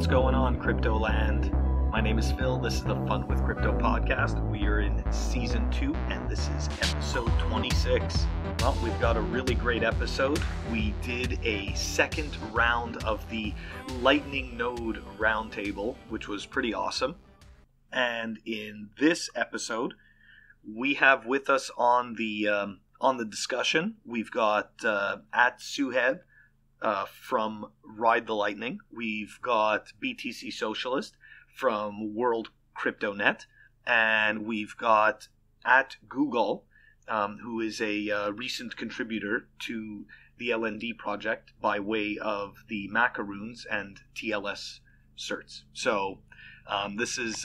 What's going on, Crypto Land? My name is Phil. This is the Fun with Crypto podcast. We are in season 2, and this is episode 26. Well, we've got a really great episode. We did a second round of the Lightning Node Roundtable, which was pretty awesome. And in this episode, we have with us on the discussion, we've got at Suheb from Ride the Lightning. We've got BTC Socialist from World CryptoNet, and we've got at Google, who is a recent contributor to the LND project by way of the macaroons and TLS certs. So this is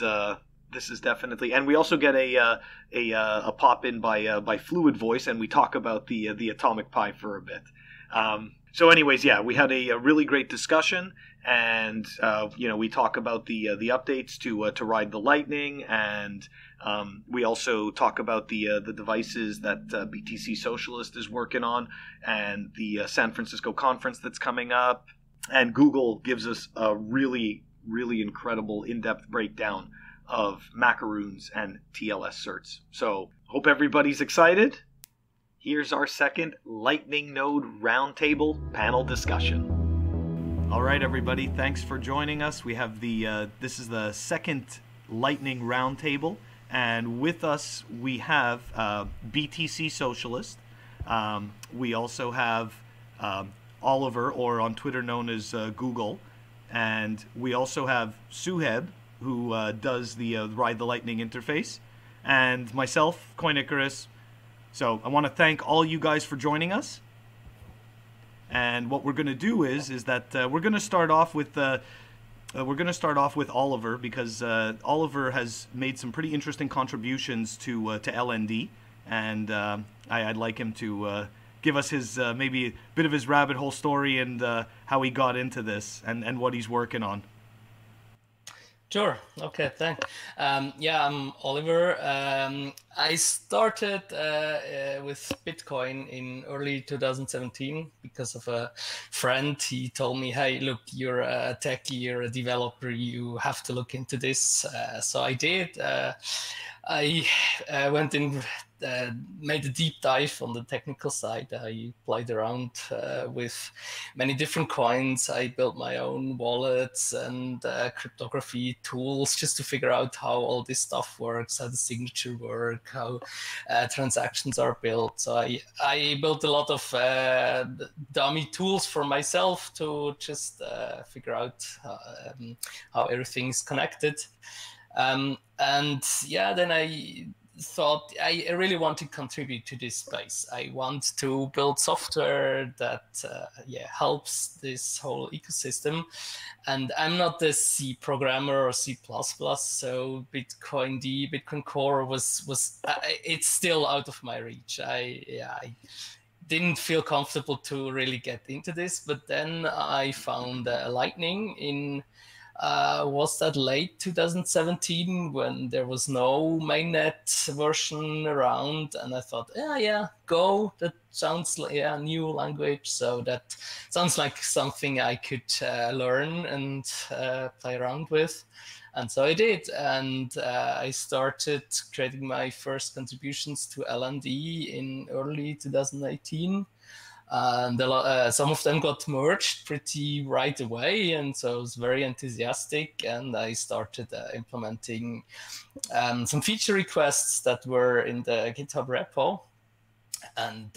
definitely, and we also get a pop in by Fluid Voice, and we talk about the Atomic Pi for a bit. So anyways, yeah, we had a really great discussion, and we talk about the updates to Ride the Lightning, and we also talk about the devices that BTC Socialist is working on, and the San Francisco conference that's coming up, and Google gives us a really, really incredible in-depth breakdown of macaroons and TLS certs. So hope everybody's excited. Here's our second Lightning Node Roundtable Panel discussion. All right, everybody, thanks for joining us. We have this is the second Lightning Roundtable, and with us we have BTC Socialist. We also have Oliver, or on Twitter known as Google, and we also have Suheb, who does the Ride the Lightning interface, and myself, Coin Icarus. So I want to thank all you guys for joining us. And what we're going to do is that we're going to start off with Oliver, because Oliver has made some pretty interesting contributions to LND, and I'd like him to give us his maybe a bit of his rabbit hole story and how he got into this and what he's working on. Sure. Okay, thanks. I'm Oliver. I started with Bitcoin in early 2017 because of a friend. He told me, hey, look, you're a techie, you're a developer, you have to look into this. So I did. I went in, made a deep dive on the technical side. I played around with many different coins. I built my own wallets and cryptography tools just to figure out how all this stuff works, how the signature work, how transactions are built. So I built a lot of dummy tools for myself to just figure out how everything is connected. Then I thought I really want to contribute to this space. I want to build software that helps this whole ecosystem. And I'm not a C programmer or C++, so Bitcoin Core was it's still out of my reach. I didn't feel comfortable to really get into this, but then I found Lightning in was that late 2017 when there was no mainnet version around, and I thought, Go, that sounds like a new language, so that sounds like something I could learn and play around with. And so I did, and I started creating my first contributions to LND in early 2018. And some of them got merged pretty right away, and so I was very enthusiastic, and I started implementing some feature requests that were in the GitHub repo. And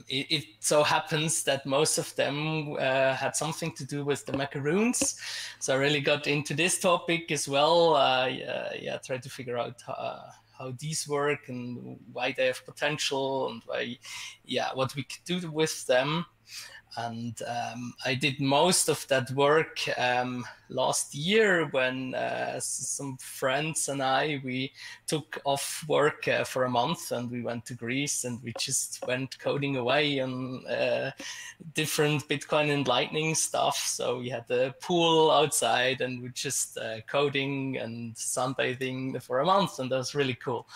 it so happens that most of them had something to do with the macaroons. So I really got into this topic as well. Tried to figure out how these work and why they have potential and what we could do with them. And I did most of that work last year when some friends and we took off work for a month, and we went to Greece, and we just went coding away on different Bitcoin and Lightning stuff. So we had the pool outside, and we just coding and sunbathing for a month, and that was really cool.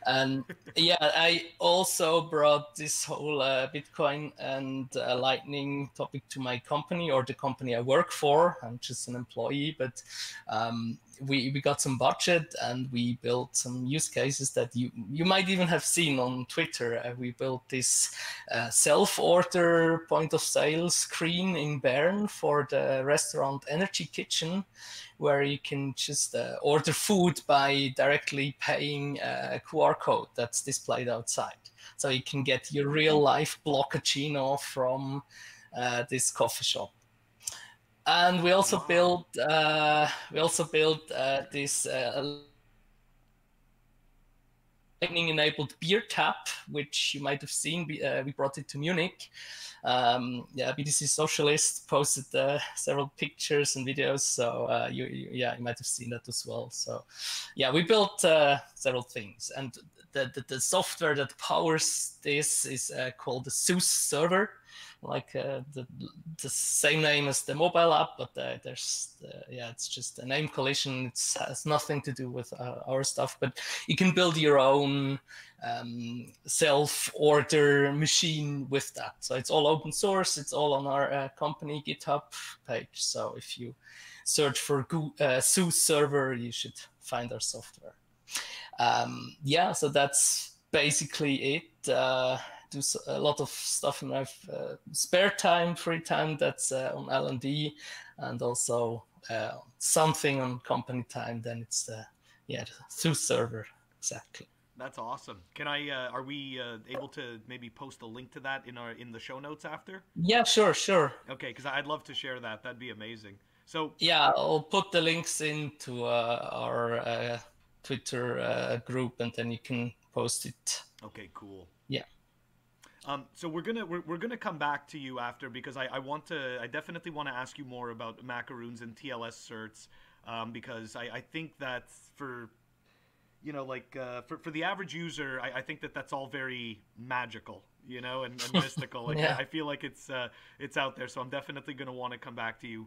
And I also brought this whole Bitcoin and Lightning training topic to my company or the company I work for. I'm just an employee, but we got some budget and we built some use cases that you might even have seen on Twitter. We built this self-order point of sale screen in Bern for the restaurant Energy Kitchen, where you can just order food by directly paying a QR code that's displayed outside. So you can get your real life blockachino from this coffee shop. And we also built this lightning-enabled beer tap, which you might have seen. We brought it to Munich. BTC Socialist posted several pictures and videos, so you might have seen that as well. So yeah, we built several things, and the software that powers this is called the SUS server, like the same name as the mobile app, but it's just a name collision. It has nothing to do with our stuff, but you can build your own self-order machine with that. So it's all open source. It's all on our company GitHub page. So if you search for SUS server, you should find our software. So that's basically it. Do a lot of stuff in my spare time, free time, that's on L&D, and also something on company time. Then it's the SUS server, exactly. That's awesome. Can I? Are we able to maybe post a link to that in the show notes after? Yeah, sure. Okay, because I'd love to share that. That'd be amazing. So yeah, I'll put the links into our Twitter group, and then you can post it. Okay, cool. Yeah. So we're gonna come back to you after, because I definitely want to ask you more about macaroons and TLS certs, because I think that for the average user, I think that's all very magical, and mystical. Like I feel like it's out there, so I'm definitely gonna want to come back to you.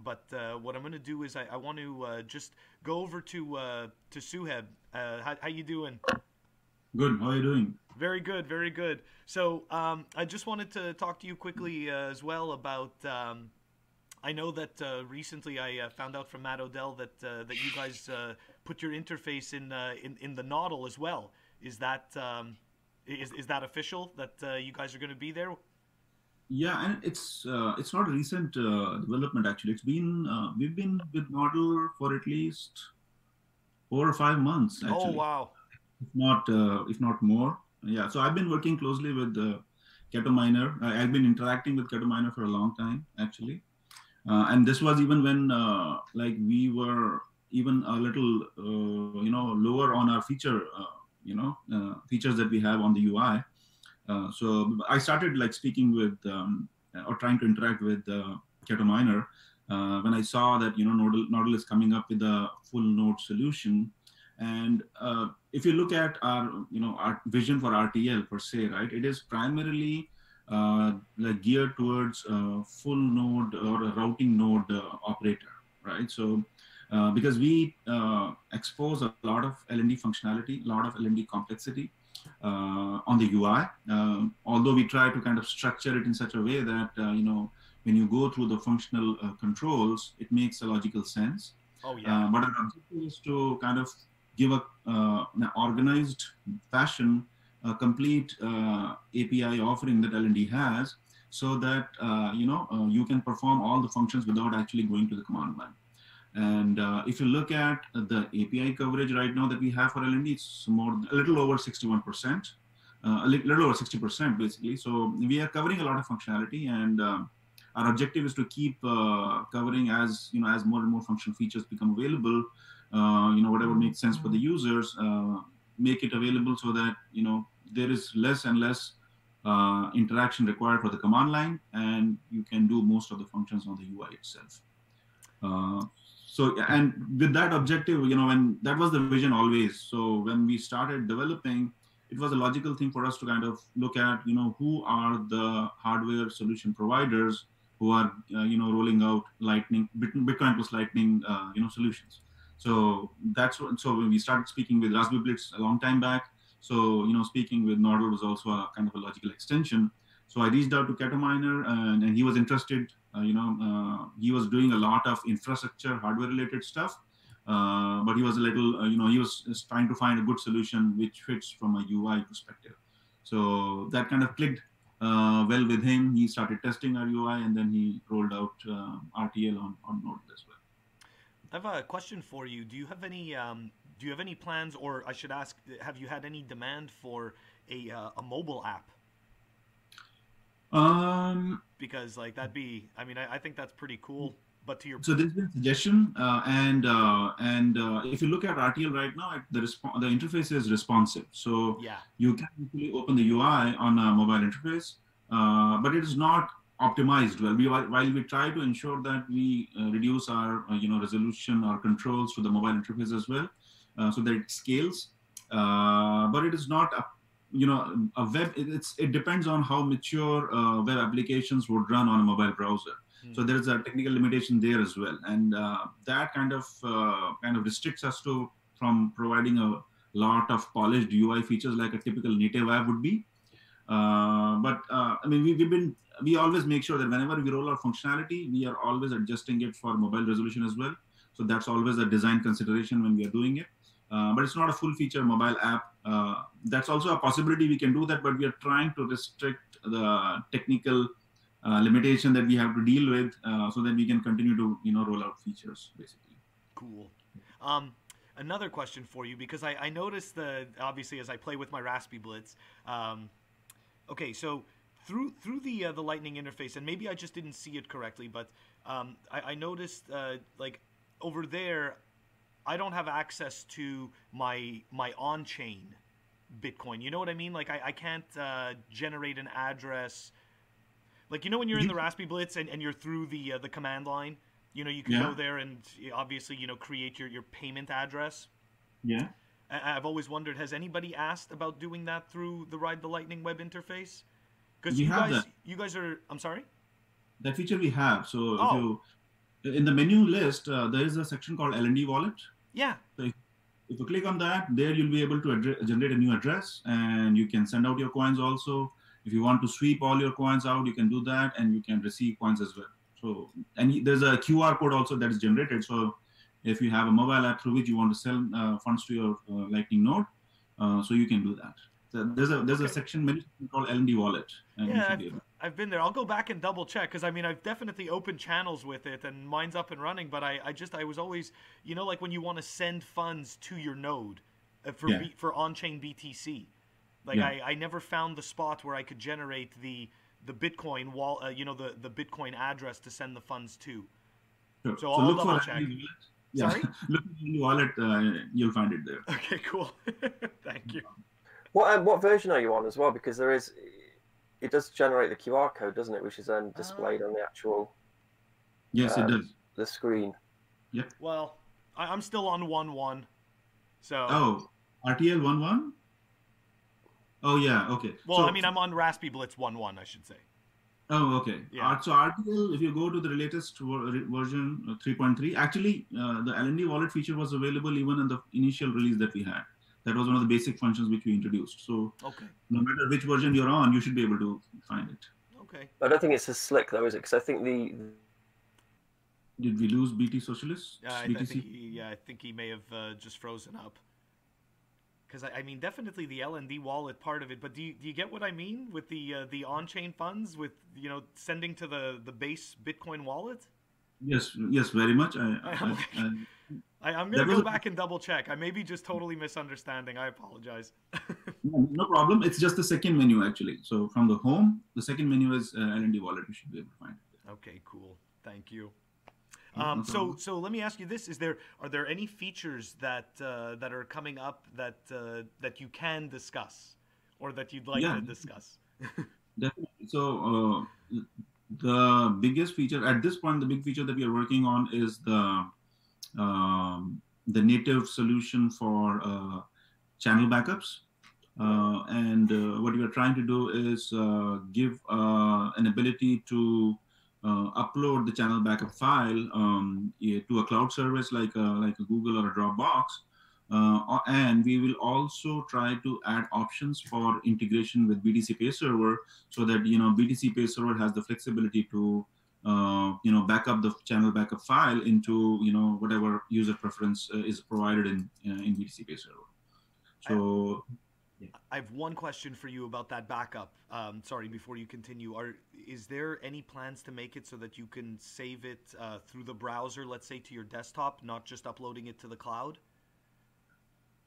But what I'm gonna do is I want to just go over to Suheb. How you doing? Good. How are you doing? Very good, very good. So I just wanted to talk to you quickly as well about. I know that recently I found out from Matt Odell that you guys put your interface in the Nodal as well. Is that official that you guys are going to be there? Yeah, and it's not a recent development actually. It's been we've been with Nodal for at least 4 or 5 months actually. Oh wow! If not more. Yeah, so I've been working closely with Ketominer. I've been interacting with Ketominer for a long time, actually. And this was even when we were even a little, lower on our features that we have on the UI. So I started speaking with or trying to interact with Ketominer when I saw that Nodal is coming up with a full node solution. And if you look at our vision for RTL per se, right, it is primarily geared towards a full node or a routing node operator, right? So because we expose a lot of L&D functionality, a lot of L&D complexity on the UI, although we try to kind of structure it in such a way that when you go through the functional controls, it makes a logical sense. Oh yeah. But our objective is to kind of give an organized fashion, a complete API offering that L&D has, so that you can perform all the functions without actually going to the command line. And if you look at the API coverage right now that we have for L&D, it's a little over 61%, a little over 60% basically. So we are covering a lot of functionality, and our objective is to keep covering as more and more functional features become available. Whatever makes sense for the users, make it available so that there is less and less interaction required for the command line, and you can do most of the functions on the UI itself. And with that objective, when that was the vision always. So when we started developing, it was a logical thing for us to kind of look at, who are the hardware solution providers who are, rolling out Bitcoin plus Lightning, solutions. So so when we started speaking with Raspberry Blitz a long time back. So, speaking with Nodal was also a kind of a logical extension. So I reached out to Catominer, and he was interested. He was doing a lot of infrastructure, hardware-related stuff, but he was a little, he was just trying to find a good solution which fits from a UI perspective. So that kind of clicked well with him. He started testing our UI, and then he rolled out RTL on Node as well. I have a question for you. Do you have any plans, or I should ask, have you had any demand for a mobile app? Because like that'd be, I mean, I think that's pretty cool. But to your so there's been suggestion, and if you look at RTL right now, the interface is responsive. So yeah, you can actually open the UI on a mobile interface, but it is not optimized well. While we try to ensure that we reduce our resolution or controls to the mobile interface as well, so that it scales, but it is not a web. It depends on how mature web applications would run on a mobile browser. So there is a technical limitation there as well, and that kind of restricts us from providing a lot of polished UI features like a typical native app would be. But I mean, we always make sure that whenever we roll out functionality, we are always adjusting it for mobile resolution as well. So that's always a design consideration when we are doing it. But it's not a full feature mobile app. That's also a possibility we can do that, but we are trying to restrict the technical limitation that we have to deal with, so that we can continue to roll out features basically. Cool. Another question for you, because I noticed obviously as I play with my Raspberry Blitz. Okay, so through the Lightning interface, and maybe I just didn't see it correctly, but I noticed like over there, I don't have access to my on-chain Bitcoin. You know what I mean? Like I can't generate an address. Like, when you're in the Raspberry Blitz and you're through the command line, you can go there and obviously, create your payment address. Yeah. I've always wondered, has anybody asked about doing that through the Ride the Lightning web interface? Because you guys are, I'm sorry? That feature we have. So if in the menu list, there is a section called L&D wallet. Yeah. So if you click on that, there you'll be able to generate a new address, and you can send out your coins also. If you want to sweep all your coins out, you can do that, and you can receive coins as well. So, and there's a QR code also that is generated. So if you have a mobile app through which you want to sell funds to your Lightning node, so you can do that. So there's a section menu called L&D wallet. And yeah, I've been there. I'll go back and double check, because I mean, I've definitely opened channels with it and mine's up and running, but I was always, like when you want to send funds to your node for on-chain BTC. Like I never found the spot where I could generate the Bitcoin the Bitcoin address to send the funds to. Sure. So I'll double check. Yeah. Sorry? Look in the wallet, you'll find it there. Okay, cool. Thank you. What version are you on as well? Because it does generate the QR code, doesn't it? Which is then displayed on the actual. Yes, it does. The screen. Yep. Well, I'm still on 1.1. So. Oh, RTL 1.1. Oh yeah, okay. Well, so, I mean, I'm on Raspberry Blitz 1.1, I should say. Oh, okay. Yeah. So RTL, if you go to the latest version 3.3, actually the L&D wallet feature was available even in the initial release that we had. That was one of the basic functions which we introduced. So no matter which version you're on, you should be able to find it. Okay. I don't think it's as slick though, is it? Because I think Did we lose BT Socialists? I think he may have just frozen up. Because I mean, definitely the L&D wallet part of it, but do you get what I mean with the on-chain funds, with sending to the base Bitcoin wallet? Yes, very much. I'm gonna go back and double check. I may be just totally misunderstanding. I apologize. No problem. It's just the second menu actually. So from the home, the second menu is L&D wallet. You should be able to find it. Okay, cool. Thank you. So let me ask you this: are there any features that are coming up that you can discuss, or that you'd like to discuss? Definitely. So the biggest feature at this point, the big feature that we are working on is the native solution for channel backups. And what we are trying to do is give an ability to upload the channel backup file to a cloud service like a Google or a Dropbox, And we will also try to add options for integration with BTC Pay Server, so that BTC Pay Server has the flexibility to back up the channel backup file into whatever user preference is provided in BTC Pay Server. So I have one question for you about that backup. Sorry, before you continue, is there any plans to make it so that you can save it through the browser, let's say to your desktop, not just uploading it to the cloud?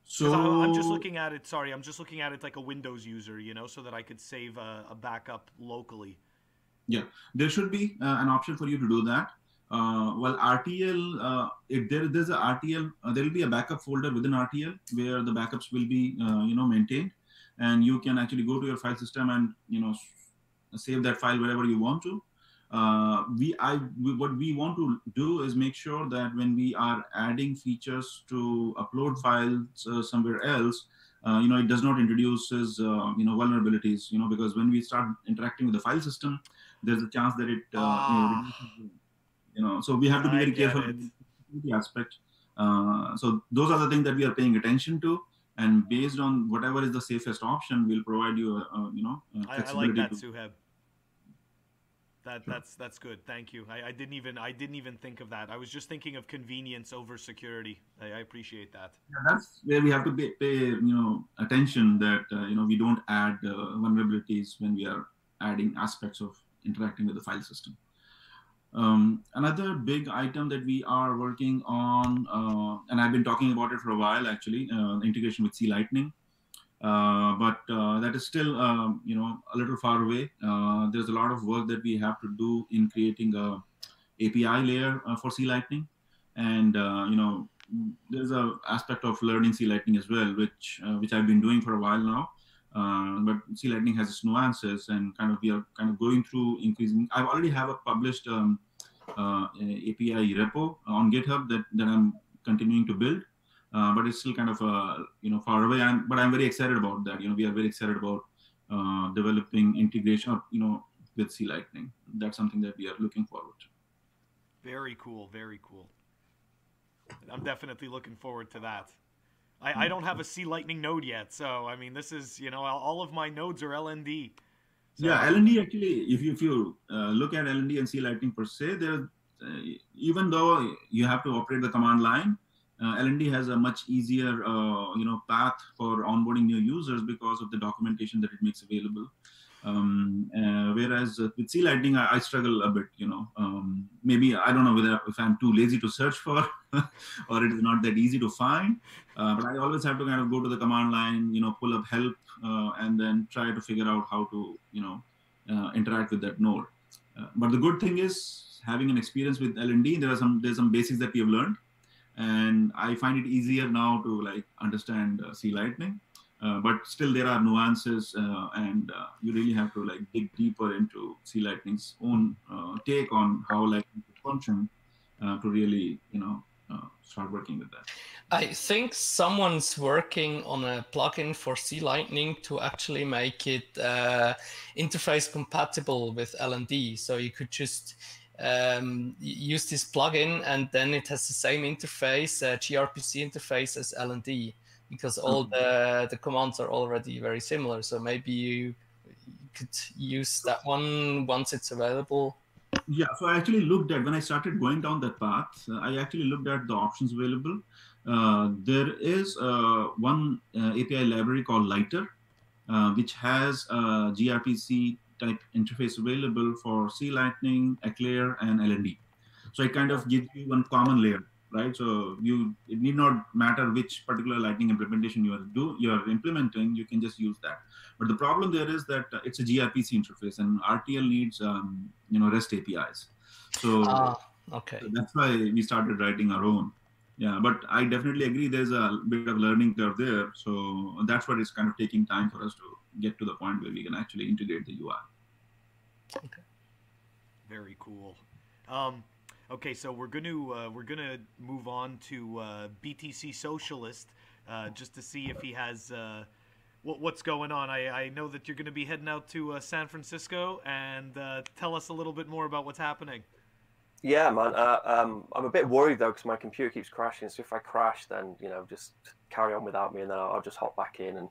So I'm just looking at it. Sorry, I'm just looking at it like a Windows user, so that I could save a backup locally. Yeah, there should be an option for you to do that. Well, RTL, if there's a RTL, there will be a backup folder within RTL where the backups will be, maintained, and you can actually go to your file system and save that file wherever you want to. What we want to do is make sure that when we are adding features to upload files somewhere else, it does not introduce vulnerabilities. Because when we start interacting with the file system, there's a chance that it so we have to be very careful with the aspect. So those are the things that we are paying attention to, and based on whatever is the safest option, we'll provide you flexibility. I like that, Suhaib. That's good. Thank you. I didn't even think of that. I was just thinking of convenience over security. I appreciate that. Yeah, that's where we have to pay attention that we don't add vulnerabilities when we are adding aspects of interacting with the file system. Another big item that we are working on, and I've been talking about it for a while actually, integration with C Lightning. But that is still, a little far away. There's a lot of work that we have to do in creating a API layer for C Lightning, and there's an aspect of learning C Lightning as well, which I've been doing for a while now. But C Lightning has its nuances, and we are going through increasing. I already have a published API repo on GitHub that I'm continuing to build. But it's still far away. But I'm very excited about that. We are very excited about developing integration, with C Lightning. That's something that we are looking forward to. Very cool. Very cool. I'm definitely looking forward to that. I don't have a C Lightning node yet, so I mean, this is all of my nodes are LND. So. Yeah, LND actually, if you look at LND and C Lightning per se, even though you have to operate the command line. LND has a much easier, path for onboarding new users because of the documentation that it makes available. Whereas with C Lightning, I struggle a bit. Maybe I don't know if I'm too lazy to search for, or it is not that easy to find. But I always have to go to the command line, pull up help, and then try to figure out how to, interact with that node. But the good thing is having an experience with LND. There's some basics that we have learned. And I find it easier now to understand C Lightning, but still there are nuances, and you really have to dig deeper into C Lightning's own take on how Lightning could function to really start working with that. I think someone's working on a plugin for C Lightning to actually make it interface compatible with LND, so you could just use this plugin, and then it has the same interface, gRPC interface as LND, because all the commands are already very similar. So maybe you could use that one once it's available. Yeah, so I actually looked at, when I started going down that path, I actually looked at the options available. There is one API library called Lighter, which has gRPC type interface available for C Lightning, Eclair, and LND. So it gives you one common layer, right? So it need not matter which particular Lightning implementation you are implementing. You can just use that. But the problem there is that it's a gRPC interface, and RTL needs REST APIs. So, okay. So that's why we started writing our own. Yeah, but I definitely agree. There's a bit of learning curve there. So that's what is taking time for us to get to the point where we can actually integrate the UI. Okay. Very cool. Okay, so we're gonna move on to BTC Socialist, just to see if he has what's going on. I know that you're going to be heading out to San Francisco, and tell us a little bit more about what's happening. Yeah, man. I'm a bit worried though because my computer keeps crashing. So if I crash, then just carry on without me, and then I'll just hop back in. And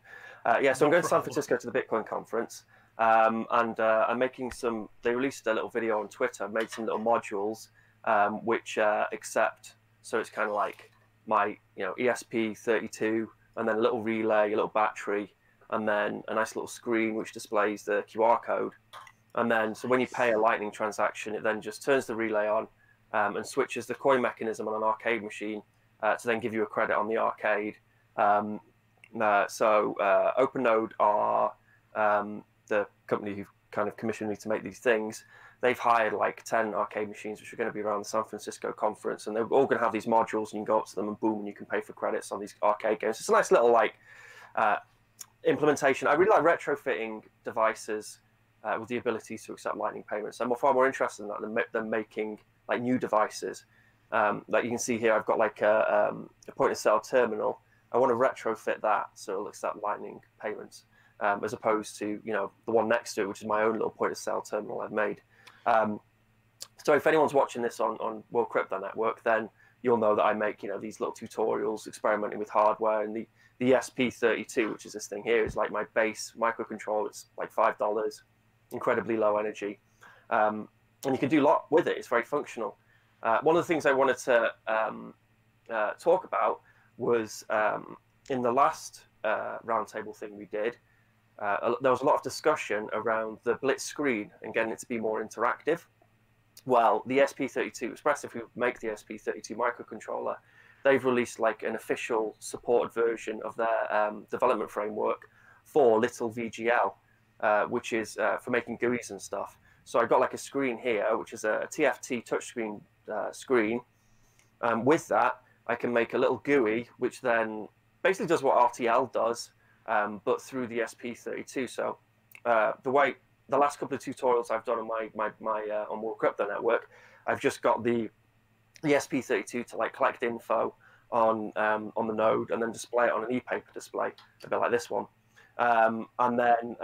yeah, so I'm going to San Francisco to the Bitcoin conference, and I'm making some. They released a little video on Twitter. I've made some little modules which accept. So it's kind of like my ESP32, and then a little relay, a little battery, and then a nice little screen which displays the QR code. And then, so when you pay a Lightning transaction, it then just turns the relay on and switches the coin mechanism on an arcade machine to then give you a credit on the arcade. So OpenNode are the company who kind of commissioned me to make these things. They've hired like 10 arcade machines, which are going to be around the San Francisco conference, and they're all going to have these modules, and you can go up to them and boom, and you can pay for credits on these arcade games. It's a nice little like implementation. I really like retrofitting devices with the ability to accept Lightning payments. I'm far more interested in that than making like new devices. Like you can see here, I've got like a point-of-sale terminal. I want to retrofit that so it'll accept Lightning payments, as opposed to the one next to it, which is my own little point-of-sale terminal I've made. So if anyone's watching this on World Crypto Network, then you'll know that I make these little tutorials experimenting with hardware, and the ESP32, which is this thing here, is like my base microcontroller. It's like $5, incredibly low energy, and you can do a lot with it. It's very functional. One of the things I wanted to talk about was in the last roundtable thing we did, there was a lot of discussion around the Blitz screen and getting it to be more interactive. Well, the ESP32 Expressive, who make the ESP32 microcontroller, they've released like an official supported version of their development framework for Little VGL, which is for making GUIs and stuff. So I've got like a screen here, which is a TFT touchscreen screen. With that, I can make a little GUI, which then basically does what RTL does, but through the ESP32. So the last couple of tutorials I've done on my on World Crypto Network, I've just got the ESP32 to like collect info on the node and then display it on an e-paper display, a bit like this one. And then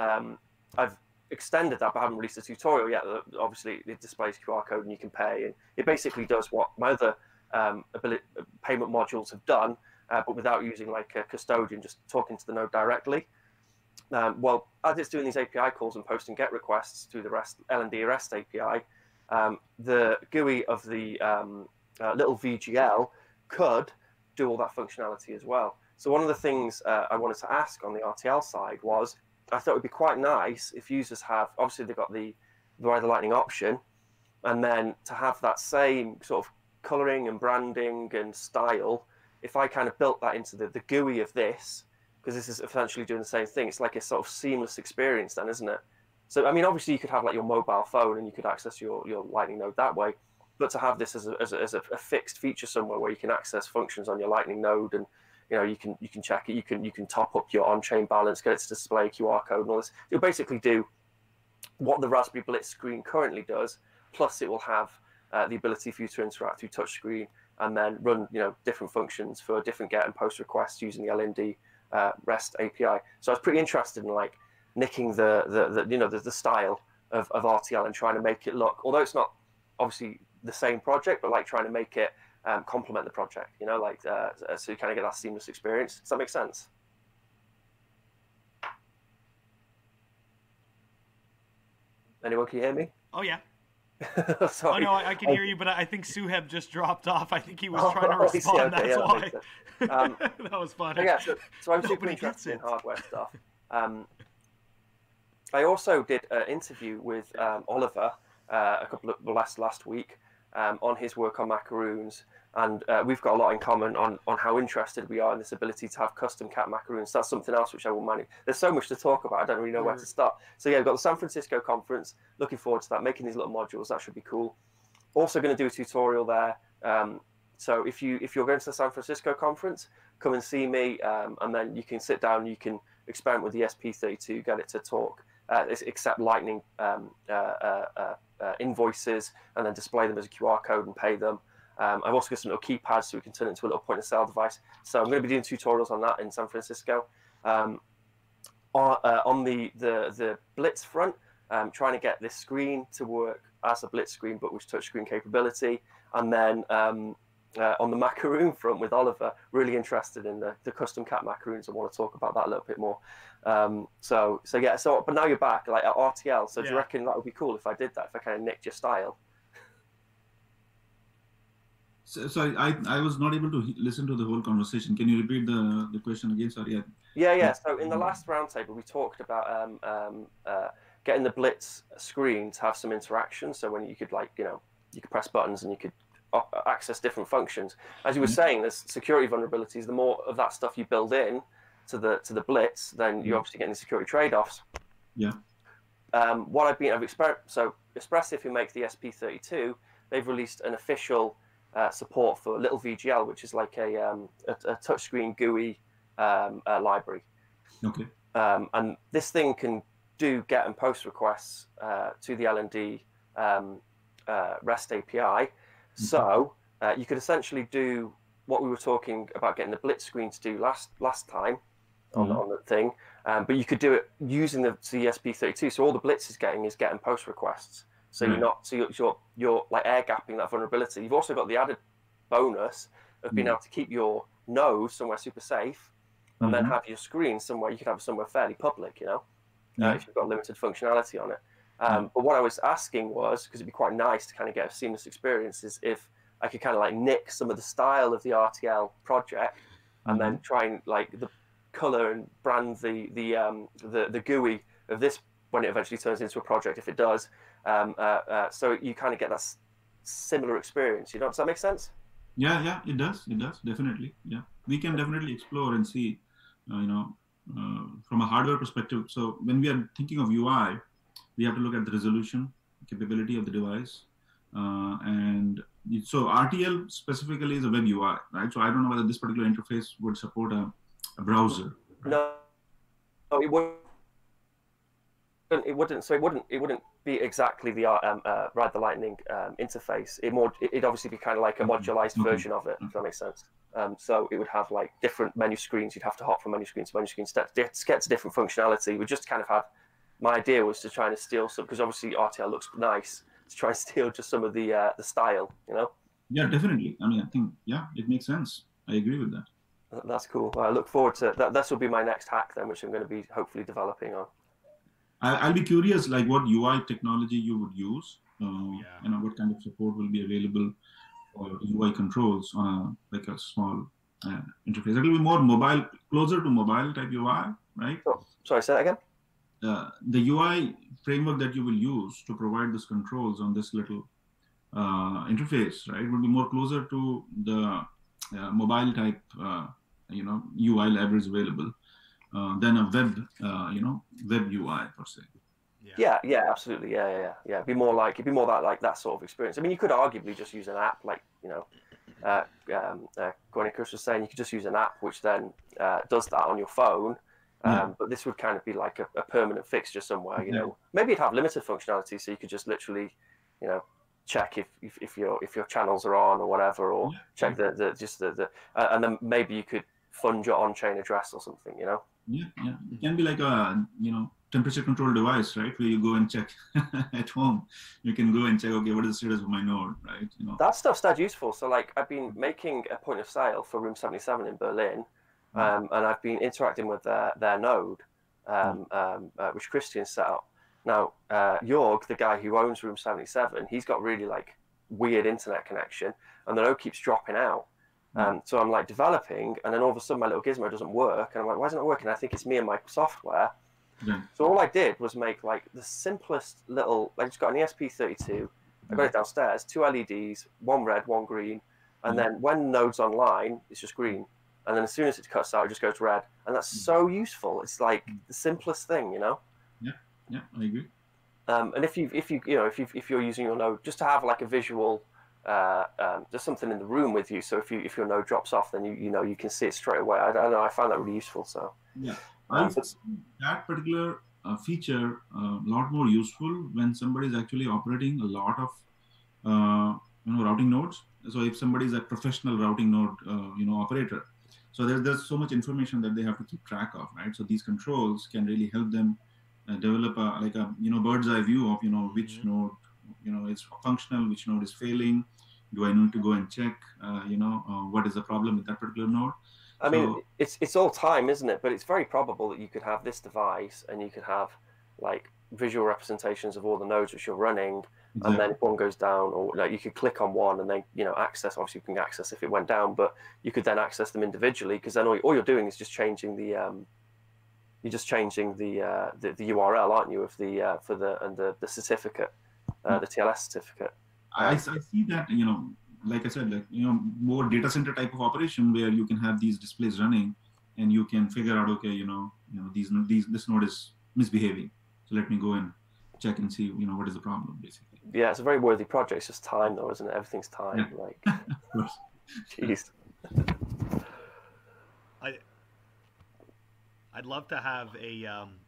I've extended that, but I haven't released a tutorial yet. Obviously, it displays QR code and you can pay, and it basically does what my other payment modules have done, but without using like a custodian, just talking to the node directly. Well, as it's doing these API calls and posting GET requests through the LND REST API, the GUI of the little VGL could do all that functionality as well. So one of the things I wanted to ask on the RTL side was, I thought it would be quite nice if users have, obviously they've got the Ride the Lightning option, and then to have that same sort of coloring and branding and style, if I kind of built that into the GUI of this, because this is essentially doing the same thing, it's like a sort of seamless experience then, isn't it? So, I mean, obviously you could have like your mobile phone and you could access your Lightning node that way, but to have this as a fixed feature somewhere where you can access functions on your Lightning node, and you can check it, you can top up your on-chain balance, get it to display a QR code and all this. You'll basically do what the Raspberry Blitz screen currently does, plus it will have the ability for you to interact through touchscreen and then run different functions for different get and post requests using the LND REST API. So I was pretty interested in like nicking the style of RTL and trying to make it look, although it's not obviously the same project, but like trying to make it complement the project, so you kind of get that seamless experience. Does that make sense? Anyone can hear me? Oh yeah. Sorry. Oh no, I can hear you, but I think Suheb just dropped off. I think he was trying to respond. Okay, that's why. That was funny. Yeah, so I'm super interested in hardware stuff. I also did an interview with Oliver a couple of last week on his work on macaroons, and we've got a lot in common on how interested we are in this ability to have custom cat macaroons. That's something else which I will manage. There's so much to talk about. I don't really know where to start. So yeah, we've got the San Francisco conference. Looking forward to that. Making these little modules. That should be cool. Also going to do a tutorial there. So if you're going to the San Francisco conference, come and see me, and then you can sit down. You can experiment with the ESP32, get it to talk, accept Lightning invoices, and then display them as a QR code and pay them. I've also got some little keypads so we can turn it into a little point-of-sale device. So I'm going to be doing tutorials on that in San Francisco. On the Blitz front, trying to get this screen to work as a Blitz screen, but with touchscreen capability. And then on the macaroon front with Oliver. Really interested in the custom cat macaroons. I want to talk about that a little bit more. So yeah. So but now you're back like at RTL. So do you reckon that would be cool if I did that? If I kind of nicked your style? So I was not able to listen to the whole conversation. Can you repeat the question again? Sorry. Yeah. So in the last roundtable, we talked about getting the Blitz screen to have some interaction. So when you could you could press buttons and you could access different functions. As you were saying, there's security vulnerabilities. The more of that stuff you build in to the Blitz, then you're obviously getting the security trade-offs. Yeah. What I've experienced. So Espressif, who make the SP32, they've released an official support for Little VGL, which is like a touchscreen GUI library. Okay. And this thing can do get and post requests to the L&D REST API. So you could essentially do what we were talking about getting the Blitz screen to do last time on the thing, but you could do it using the ESP32. So all the Blitz is getting and post requests. So you're like air gapping that vulnerability. You've also got the added bonus of being able to keep your node somewhere super safe, and then have your screen somewhere. You could have it somewhere fairly public, if you've got limited functionality on it. But what I was asking was, because it'd be quite nice to kind of get a seamless experience, is if I could kind of like nick some of the style of the RTL project, and then try and like the color and brand the GUI of this when it eventually turns into a project, if it does. So you kind of get that similar experience. Does that make sense? Yeah, it does, definitely. Yeah, we can definitely explore and see, from a hardware perspective. So when we are thinking of UI, we have to look at the resolution, capability of the device, and so RTL specifically is a web UI, right? So I don't know whether this particular interface would support a browser. Right? No, it wouldn't. It wouldn't. So it wouldn't be exactly the Ride the Lightning interface. It'd obviously be kind of like a modularized version of it. If that makes sense. So it would have like different menu screens. You'd have to hop from menu screen to menu screen to get to different functionality. We just kind of have. My idea was to try and steal some, because obviously RTL looks nice. To try and steal just some of the style, Yeah, definitely. I mean, I think it makes sense. I agree with that. That's cool. I look forward to that. This will be my next hack then, which I'm going to be hopefully developing on. I'll be curious, like what UI technology you would use. What kind of support will be available for UI controls on a small interface. It will be more mobile, closer to mobile type UI, right? Oh, sorry, say that again. The UI framework that you will use to provide these controls on this little interface, right, will be more closer to the mobile type, UI libraries available than a web UI per se. Yeah, absolutely. Yeah. Be more that sort of experience. I mean, you could arguably just use an app, like Gornikus was saying, you could just use an app which then does that on your phone. But this would kind of be like a permanent fixture somewhere, Maybe it'd have limited functionality, so you could just literally, check if your channels are on or whatever, or check the and then maybe you could fund your on-chain address or something, Yeah. It can be like a temperature control device, right? Where you go and check at home. You can go and check, okay, what is the status of my node, right? That stuff's dead useful. So like I've been making a point of sale for Room 77 in Berlin. And I've been interacting with their node, which Christian set up. Now, Jorg, the guy who owns Room 77, he's got really like weird internet connection, and the node keeps dropping out. So I'm like developing, and then all of a sudden my little gizmo doesn't work, and I'm like, why isn't it working? I think it's me and my software. So all I did was make like the simplest little, I just got an ESP32, I got it downstairs, 2 LEDs, one red, one green, and then when node's online, it's just green. And then as soon as it cuts out, it just goes red. And that's so useful. It's like the simplest thing, Yeah, I agree. And if you're using your node, just to have like a visual, just something in the room with you. So if your node drops off, then you can see it straight away. I don't know. I found that really useful. So yeah, that particular feature a lot more useful when somebody is actually operating a lot of routing nodes. So if somebody is a professional routing node operator, so there's so much information that they have to keep track of, right? So these controls can really help them develop a bird's eye view of which node is functional, which node is failing, Do I need to go and check, what is the problem with that particular node? I mean, it's all time, isn't it? But it's very probable that you could have this device and you could have like visual representations of all the nodes which you're running, Exactly. and then if one goes down, or like you could click on one and then access. Obviously, you can access if it went down, but you could then access them individually, because then all you're doing is just changing the the URL, aren't you, of the for the certificate, the TLS certificate. I see that, like I said, more data center type of operation where you can have these displays running and you can figure out, okay, this node is misbehaving. So let me go and check and see, what is the problem, basically. Yeah, it's a very worthy project. It's just time, though, isn't it? Everything's time. Yeah. Like, of course. jeez. I'd love to have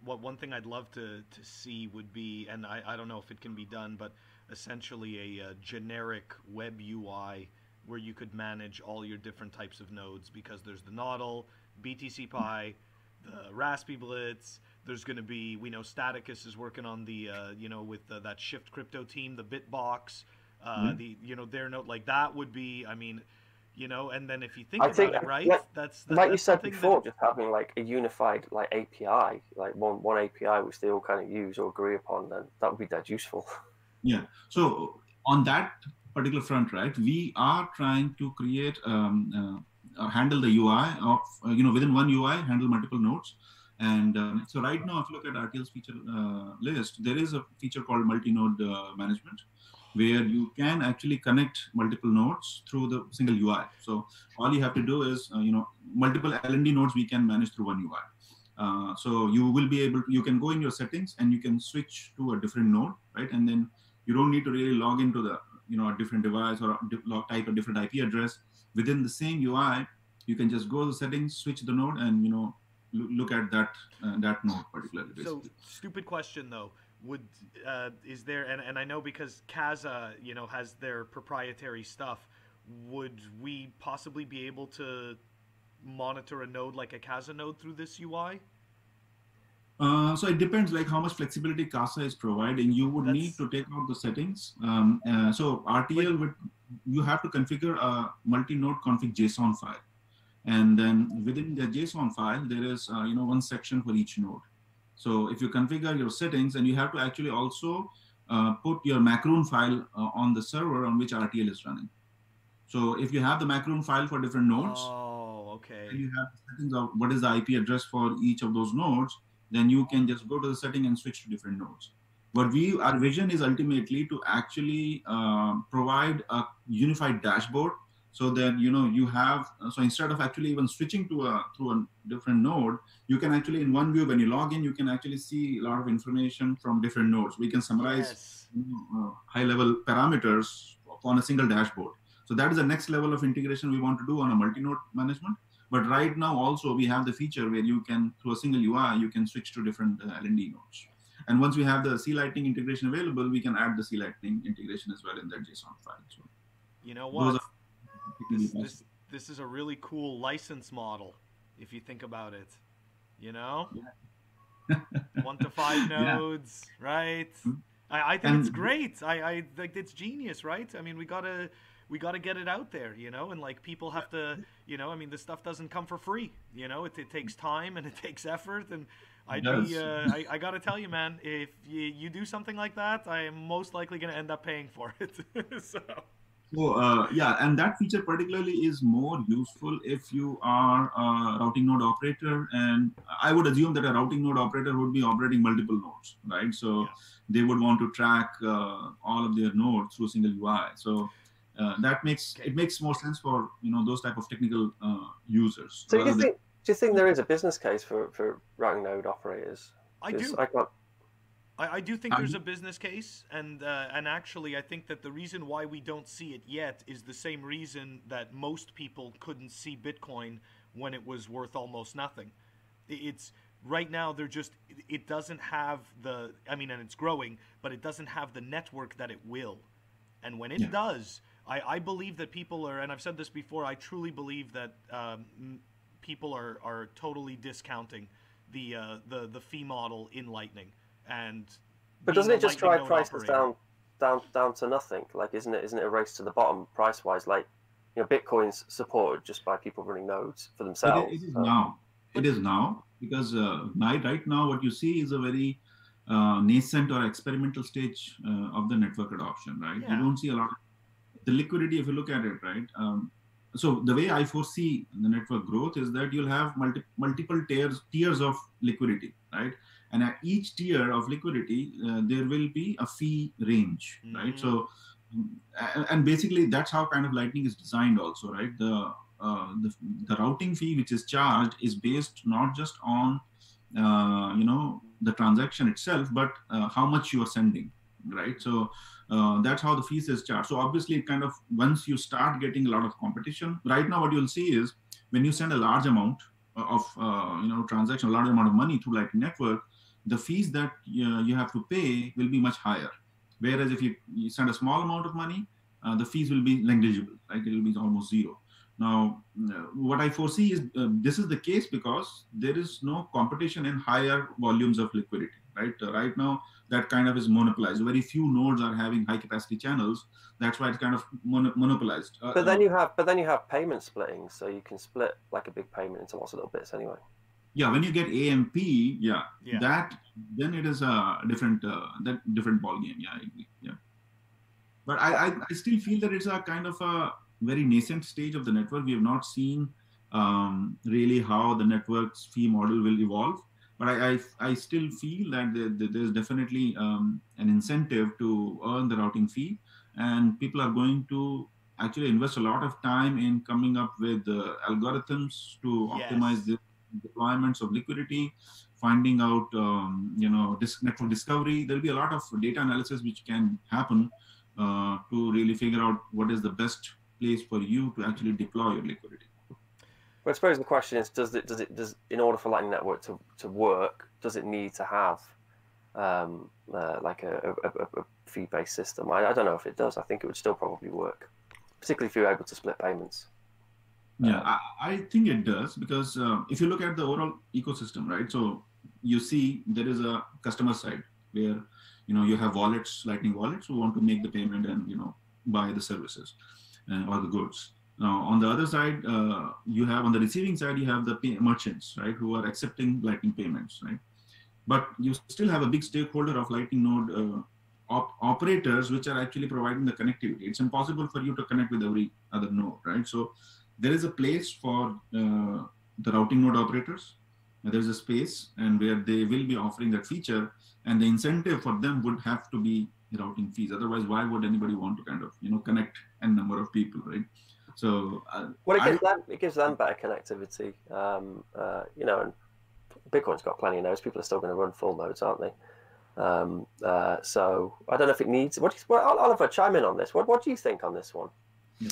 one thing I'd love to see would be, and I don't know if it can be done, but essentially a generic web UI where you could manage all your different types of nodes, because there's the Nodl, BTC Pi, the Raspberry Blitz. There's going to be, we know Staticus is working on the with that Shift Crypto team, the Bitbox, their node, like that would be, I mean, and then if you think about it, right, that's like you said before, just having like a unified like API, like one API which they all kind of use or agree upon, then that would be dead useful. Yeah. So on that particular front, right, we are trying to create handle the UI of within one UI handle multiple nodes. And so right now, if you look at RTL's feature list, there is a feature called multi-node management, where you can actually connect multiple nodes through the single UI. So all you have to do is, multiple LND nodes we can manage through one UI. So you will be able to, you can go in your settings and you can switch to a different node, right? And then you don't need to really log into the, a different device or type a different IP address. Within the same UI, you can just go to the settings, switch the node, and, look at that node particularly. Basically. So, stupid question though. Is there, and I know because Casa, has their proprietary stuff, would we possibly be able to monitor a node like a Casa node through this UI? So it depends, like how much flexibility Casa is providing. You would need to take out the settings. So RTL you have to configure a multi-node config JSON file. And then within the JSON file, there is one section for each node. So if you configure your settings, and you have to actually also put your macaroon file on the server on which RTL is running. So if you have the macaroon file for different nodes, and you have the settings of what is the IP address for each of those nodes, then you can just go to the setting and switch to different nodes. But our vision is ultimately to actually provide a unified dashboard, so that you have, so instead of actually even switching through a different node, you can actually, in one view, when you log in, you can actually see a lot of information from different nodes. We can summarize high-level parameters on a single dashboard. So that is the next level of integration we want to do on a multi-node management. But right now also we have the feature where you can, through a single UI, you can switch to different LND nodes. And once we have the C-Lightning integration available, we can add the C-Lightning integration as well in that JSON file. So you know what? This is a really cool license model, if you think about it. 1 to 5 nodes, right? I think it's great. I think it's genius, right? I mean, we gotta get it out there, and like people have to, I mean, this stuff doesn't come for free, it takes time and it takes effort, and I gotta tell you, man, if you do something like that, I am most likely gonna end up paying for it. So and that feature particularly is more useful if you are a routing node operator, and I would assume that a routing node operator would be operating multiple nodes, right? So they would want to track all of their nodes through a single UI. So that makes more sense for those type of technical users. So do you think there is a business case for routing node operators? I do. I do think there's a business case, and actually I think that the reason why we don't see it yet is the same reason that most people couldn't see Bitcoin when it was worth almost nothing. It's right now it doesn't have and it's growing, but it doesn't have the network that it will. And when it does, I believe that people are, and I've said this before, I truly believe that people are totally discounting the fee model in Lightning. But doesn't it just drive prices down down to nothing? Like, isn't it a race to the bottom price wise? Like, Bitcoin's supported just by people running nodes for themselves. It is now. It is now because right now what you see is a very nascent or experimental stage of the network adoption, right? Yeah. You don't see a lot of the liquidity if you look at it, right? So the way I foresee the network growth is that you'll have multiple tiers of liquidity, right? And at each tier of liquidity, there will be a fee range, right? So, and basically that's how kind of Lightning is designed also, right? The routing fee which is charged is based not just on the transaction itself, but how much you are sending, right? So that's how the fees is charged. So obviously, kind of once you start getting a lot of competition, right now what you'll see is when you send a large amount of transaction, a large amount of money through Lightning Network, the fees that you have to pay will be much higher. Whereas if you send a small amount of money, the fees will be negligible, right? It will be almost zero. Now, what I foresee is this is the case because there is no competition in higher volumes of liquidity, right? Right now, that kind of is monopolized. Very few nodes are having high capacity channels. That's why it's kind of monopolized. But then you have payment splitting, so you can split like a big payment into lots of little bits anyway. Yeah, when you get AMP, that then it is a different different ball game. Yeah, I agree. Yeah, but I still feel that it's a kind of a very nascent stage of the network. We have not seen really how the network's fee model will evolve. But I still feel that there's definitely an incentive to earn the routing fee, and people are going to actually invest a lot of time in coming up with algorithms to optimize the deployments of liquidity, finding out network discovery. There'll be a lot of data analysis which can happen to really figure out what is the best place for you to actually deploy your liquidity. Well, I suppose the question is, does in order for Lightning Network to work, does it need to have like a fee-based system? I don't know if it does. I think it would still probably work, particularly if you're able to split payments. Yeah, I think it does because if you look at the overall ecosystem, right? So you see there is a customer side where you have wallets, Lightning wallets, who want to make the payment and buy the services or the goods. Now, on the other side, you have on the receiving side, you have the merchants, right, who are accepting Lightning payments, right? But you still have a big stakeholder of Lightning node operators, which are actually providing the connectivity. It's impossible for you to connect with every other node, right? So there is a place for the routing node operators. There's a space and where they will be offering that feature, and the incentive for them would have to be routing fees. Otherwise, why would anybody want to kind of connect n number of people, right? So it gives them better connectivity, and Bitcoin's got plenty of nodes. People are still going to run full nodes, aren't they? So I don't know if it needs. Oliver, chime in on this. What do you think on this one? Yeah.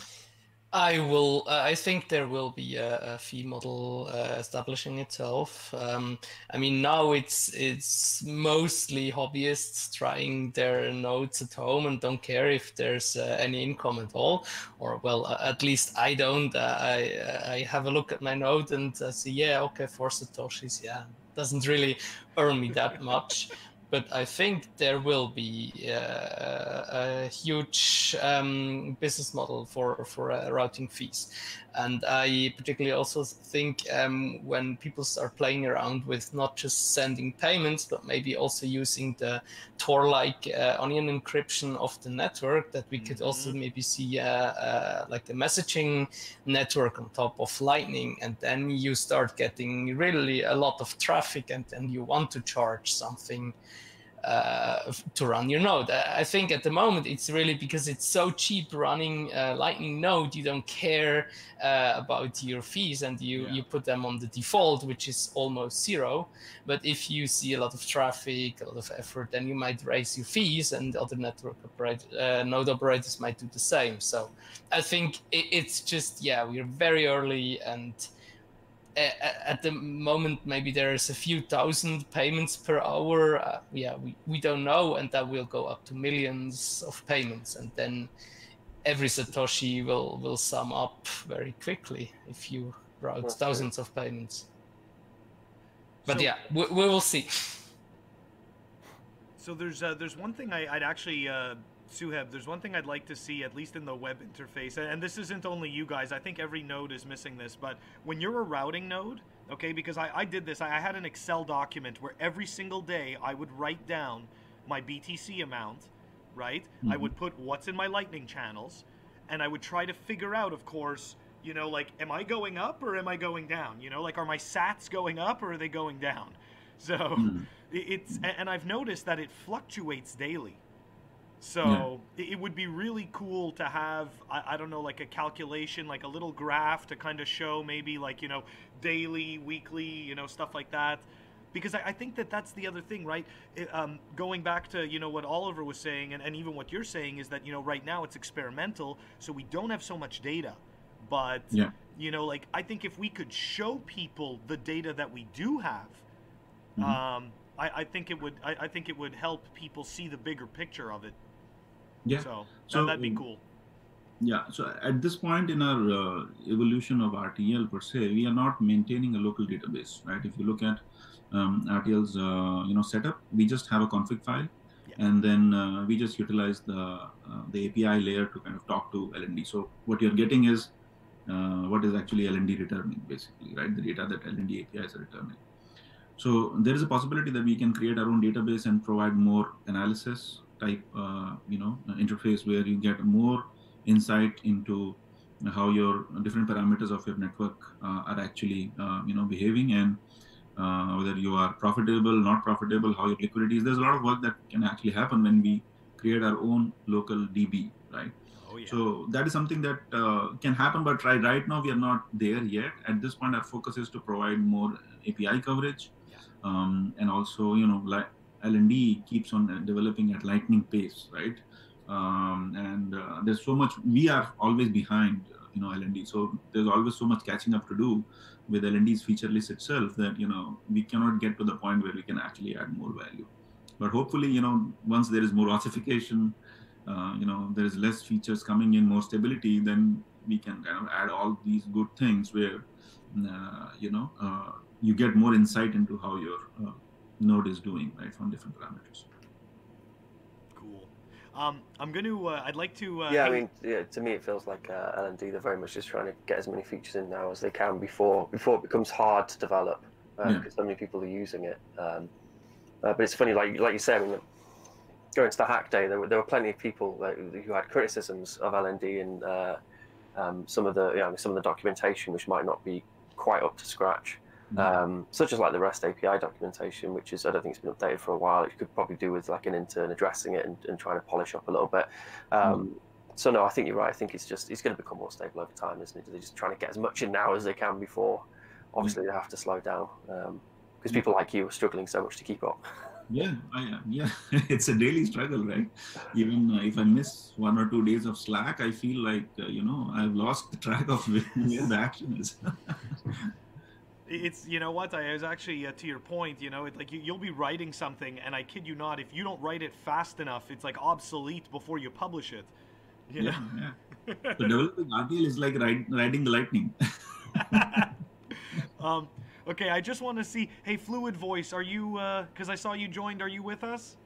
I think there will be a fee model establishing itself. I mean, now it's mostly hobbyists trying their nodes at home and don't care if there's any income at all, or well, at least I don't. I have a look at my node and see, yeah, okay, 4 Satoshis, yeah, doesn't really earn me that much. But I think there will be a huge business model for routing fees. And I particularly also think when people start playing around with not just sending payments, but maybe also using the Tor-like onion encryption of the network, that we could also maybe see like a messaging network on top of Lightning. And then you start getting really a lot of traffic, and you want to charge something to run your node. I think at the moment it's really because it's so cheap running Lightning node, you don't care about your fees, and you put them on the default, which is almost zero. But if you see a lot of traffic, a lot of effort, then you might raise your fees, and other node operators might do the same. So I think it's just, we're very early, and at the moment, maybe there's a few thousand payments per hour. We don't know, and that will go up to millions of payments, and then every Satoshi will sum up very quickly if you route thousands of payments. But we will see. So there's one thing I'd actually Suheb, there's one thing I'd like to see, at least in the web interface, and this isn't only you guys, I think every node is missing this, but when you're a routing node, okay, because I did this, I had an Excel document where every single day I would write down my BTC amount, right? I would put what's in my Lightning channels, and I would try to figure out, of course, you know, like, am I going up or am I going down? You know, like, are my sats going up or are they going down? So it's, and I've noticed that it fluctuates daily. So it would be really cool to have, I don't know, like a calculation, like a little graph to kind of show maybe like, you know, daily, weekly, you know, stuff like that. Because I think that that's the other thing, right? Going back to, you know, what Oliver was saying, and even what you're saying is that, you know, right now it's experimental, so we don't have so much data. But, you know, like, I think if we could show people the data that we do have, I think it would help people see the bigger picture of it. Yeah. So that'd be cool. Yeah. So at this point in our evolution of RTL per se, we are not maintaining a local database, right? If you look at RTL's you know, setup, we just have a config file, and then we just utilize the API layer to kind of talk to LND. So what you're getting is what is actually LND returning, basically, right? The data that LND APIs are returning. So there is a possibility that we can create our own database and provide more analysis type, you know, interface where you get more insight into how your different parameters of your network are actually, you know, behaving, and whether you are profitable, not profitable, how your liquidity is. There's a lot of work that can actually happen when we create our own local DB, right? So that is something that can happen, but right now we are not there yet. At this point, our focus is to provide more API coverage, and also, you know, like LND keeps on developing at lightning pace, right? And there's so much, we are always behind, you know, LND. So there's always so much catching up to do with LND's feature list itself that, you know, we cannot get to the point where we can actually add more value. But hopefully, you know, once there is more authentication, you know, there is less features coming in, more stability, then we can kind of add all these good things where, you know, you get more insight into how your node is doing, right, from different parameters. Cool. I'm going to, I'd like to... yeah, I mean, yeah, to me it feels like L&D, they're very much just trying to get as many features in now as they can before it becomes hard to develop, because so many people are using it. But it's funny, like you say, I mean, going to the hack day, there were plenty of people who had criticisms of L&D and some of the documentation which might not be quite up to scratch. Such as like the REST API documentation, which is, I don't think it's been updated for a while. It could probably do with like an intern addressing it and trying to polish up a little bit. So no, I think you're right. I think it's going to become more stable over time, isn't it? They're just trying to get as much in now as they can before. Obviously, they have to slow down because people like you are struggling so much to keep up. Yeah, I am. Yeah, it's a daily struggle, right? Even if I miss 1 or 2 days of Slack, I feel like, you know, I've lost the track of where the action is. It's, you know what, I was actually, to your point, you know, like you'll be writing something, and I kid you not, if you don't write it fast enough, it's like obsolete before you publish it. You know? Yeah. So developing RTL is like riding the lightning. Okay, I just want to see, hey, Fluid Voice, are you, because I saw you joined, are you with us?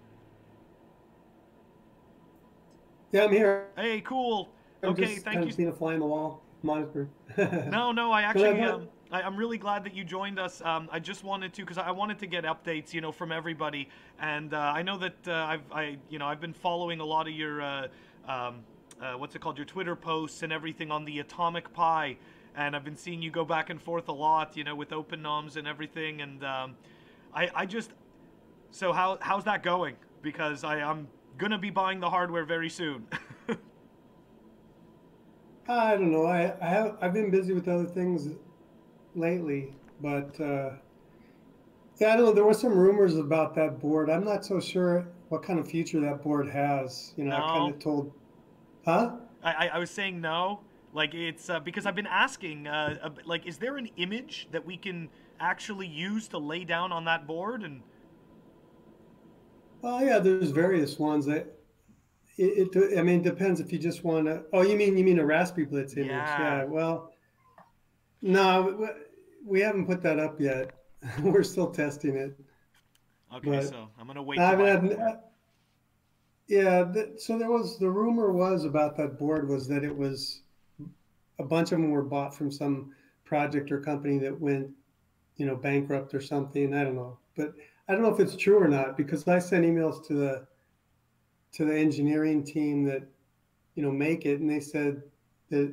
Yeah, I'm here. Hey, cool. Okay, thank you. I've seen a fly on the wall monitor. No, I actually... I'm really glad that you joined us. I just wanted to, because I wanted to get updates, you know, from everybody, and I know that I've been following a lot of your what's it called, your Twitter posts and everything on the Atomic Pi, and I've been seeing you go back and forth a lot, you know, with OpenNoms and everything, and so how's that going? Because I'm gonna be buying the hardware very soon. I don't know. I've been busy with other things lately, but yeah, I don't know. There were some rumors about that board. I'm not so sure what kind of future that board has. You know, no. I kind of told, huh? I was saying no. Like, it's because I've been asking, like, is there an image that we can actually use to lay down on that board? And well, yeah, there's various ones that I mean, it depends if you just want to. Oh, you mean a Raspberry Blitz image? Yeah. Well. No, we haven't put that up yet. We're still testing it. Okay, so I'm gonna wait. Yeah, so the rumor was about that board was that it was a bunch of them were bought from some project or company that went, bankrupt or something. I don't know, but I don't know if it's true or not because I sent emails to the engineering team that make it, and they said that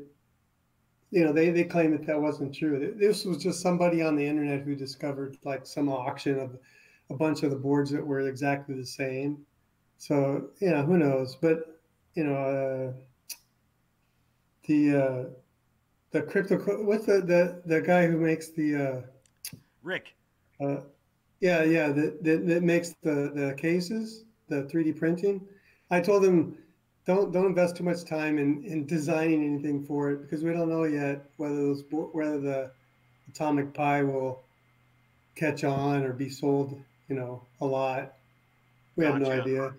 they claim that that wasn't true. This was just somebody on the internet who discovered like some auction of a bunch of the boards that were exactly the same. So who knows? But the the crypto what's the guy who makes the Rick. uh, yeah that makes the cases, the 3D printing. I told him don't invest too much time in designing anything for it because we don't know yet whether the atomic pi will catch on or be sold a lot. We have no Gotcha. idea.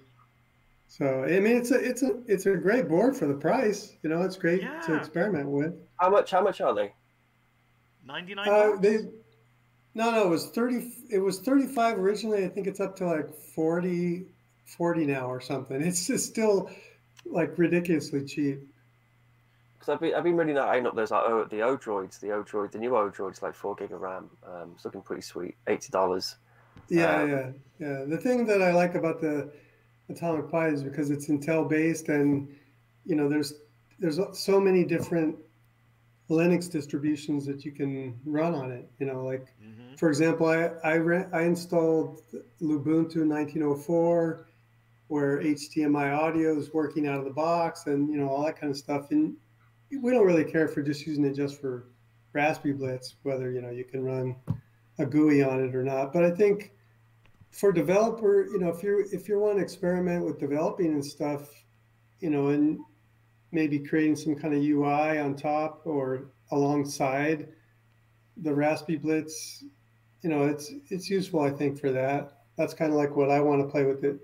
So I mean it's a great board for the price. It's great to Yeah. experiment with. How much are they? 99 bucks? No, it was 30. It was 35 originally. I think it's up to like 40 now or something. It's just still like ridiculously cheap. Because I've been really eyeing up those the the new Odroids, like 4 gig of RAM. It's looking pretty sweet. $80. Yeah. The thing that I like about the Atomic Pi is because it's Intel based, and there's so many different Linux distributions that you can run on it. Like for example, I installed Ubuntu 1904, where HDMI audio is working out of the box, and all that kind of stuff. And we don't really care for just using it just for Raspberry Blitz, whether you can run a GUI on it or not. But I think for developer, if you want to experiment with developing and stuff, and maybe creating some kind of UI on top or alongside the Raspberry Blitz, it's useful, I think, for that. That's kind of like what I want to play with it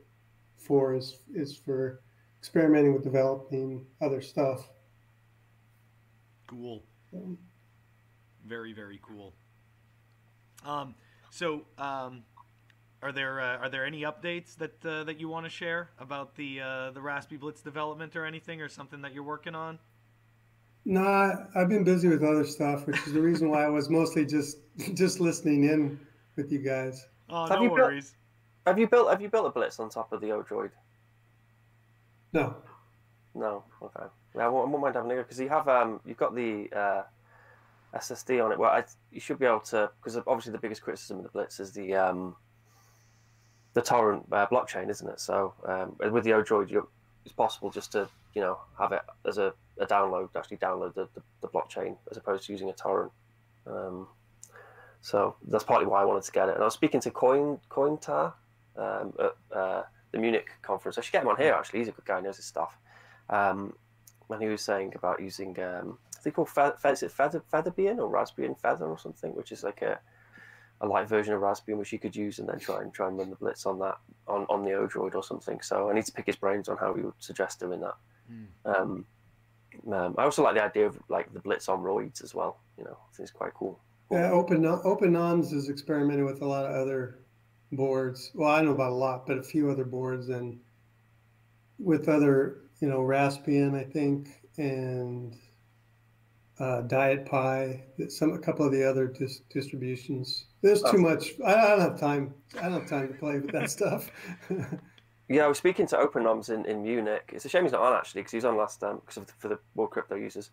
for is for experimenting with developing other stuff. Cool. Very, very cool. Are there any updates that you want to share about the Raspberry Blitz development or anything, or something that you're working on? Nah, I've been busy with other stuff, which is the reason why I was mostly just listening in with you guys. Oh, no worries. Have you built a Blitz on top of the Odroid? No. No. Okay. Yeah, I won't mind having a go because you've got the SSD on it. Well, you should be able to, because obviously the biggest criticism of the Blitz is the torrent blockchain, isn't it? So with the Odroid, it's possible just to have it as a download, actually download the blockchain as opposed to using a torrent. So that's partly why I wanted to get it. And I was speaking to Cointar at the Munich conference. I should get him on here, actually. He's a good guy, knows his stuff. And he was saying about using, I think called Featherbean or Raspbian Feather or something, which is like a light version of Raspbian which you could use and then try and run the Blitz on that on the Odroid or something. So I need to pick his brains on how he would suggest doing that. I also like the idea of like the Blitz on roids as well. I think it's quite cool. Yeah, OpenNOMS is experimenting with a lot of other boards. Well, I don't know about a lot, but a few other boards, and with other, Raspbian, I think, and Diet Pi, a couple of the other distributions. There's too much. I don't have time. I don't have time to play with that stuff. Yeah, I was speaking to OpenNOMS in Munich. It's a shame he's not on actually, because he was on last time for the World Crypto users,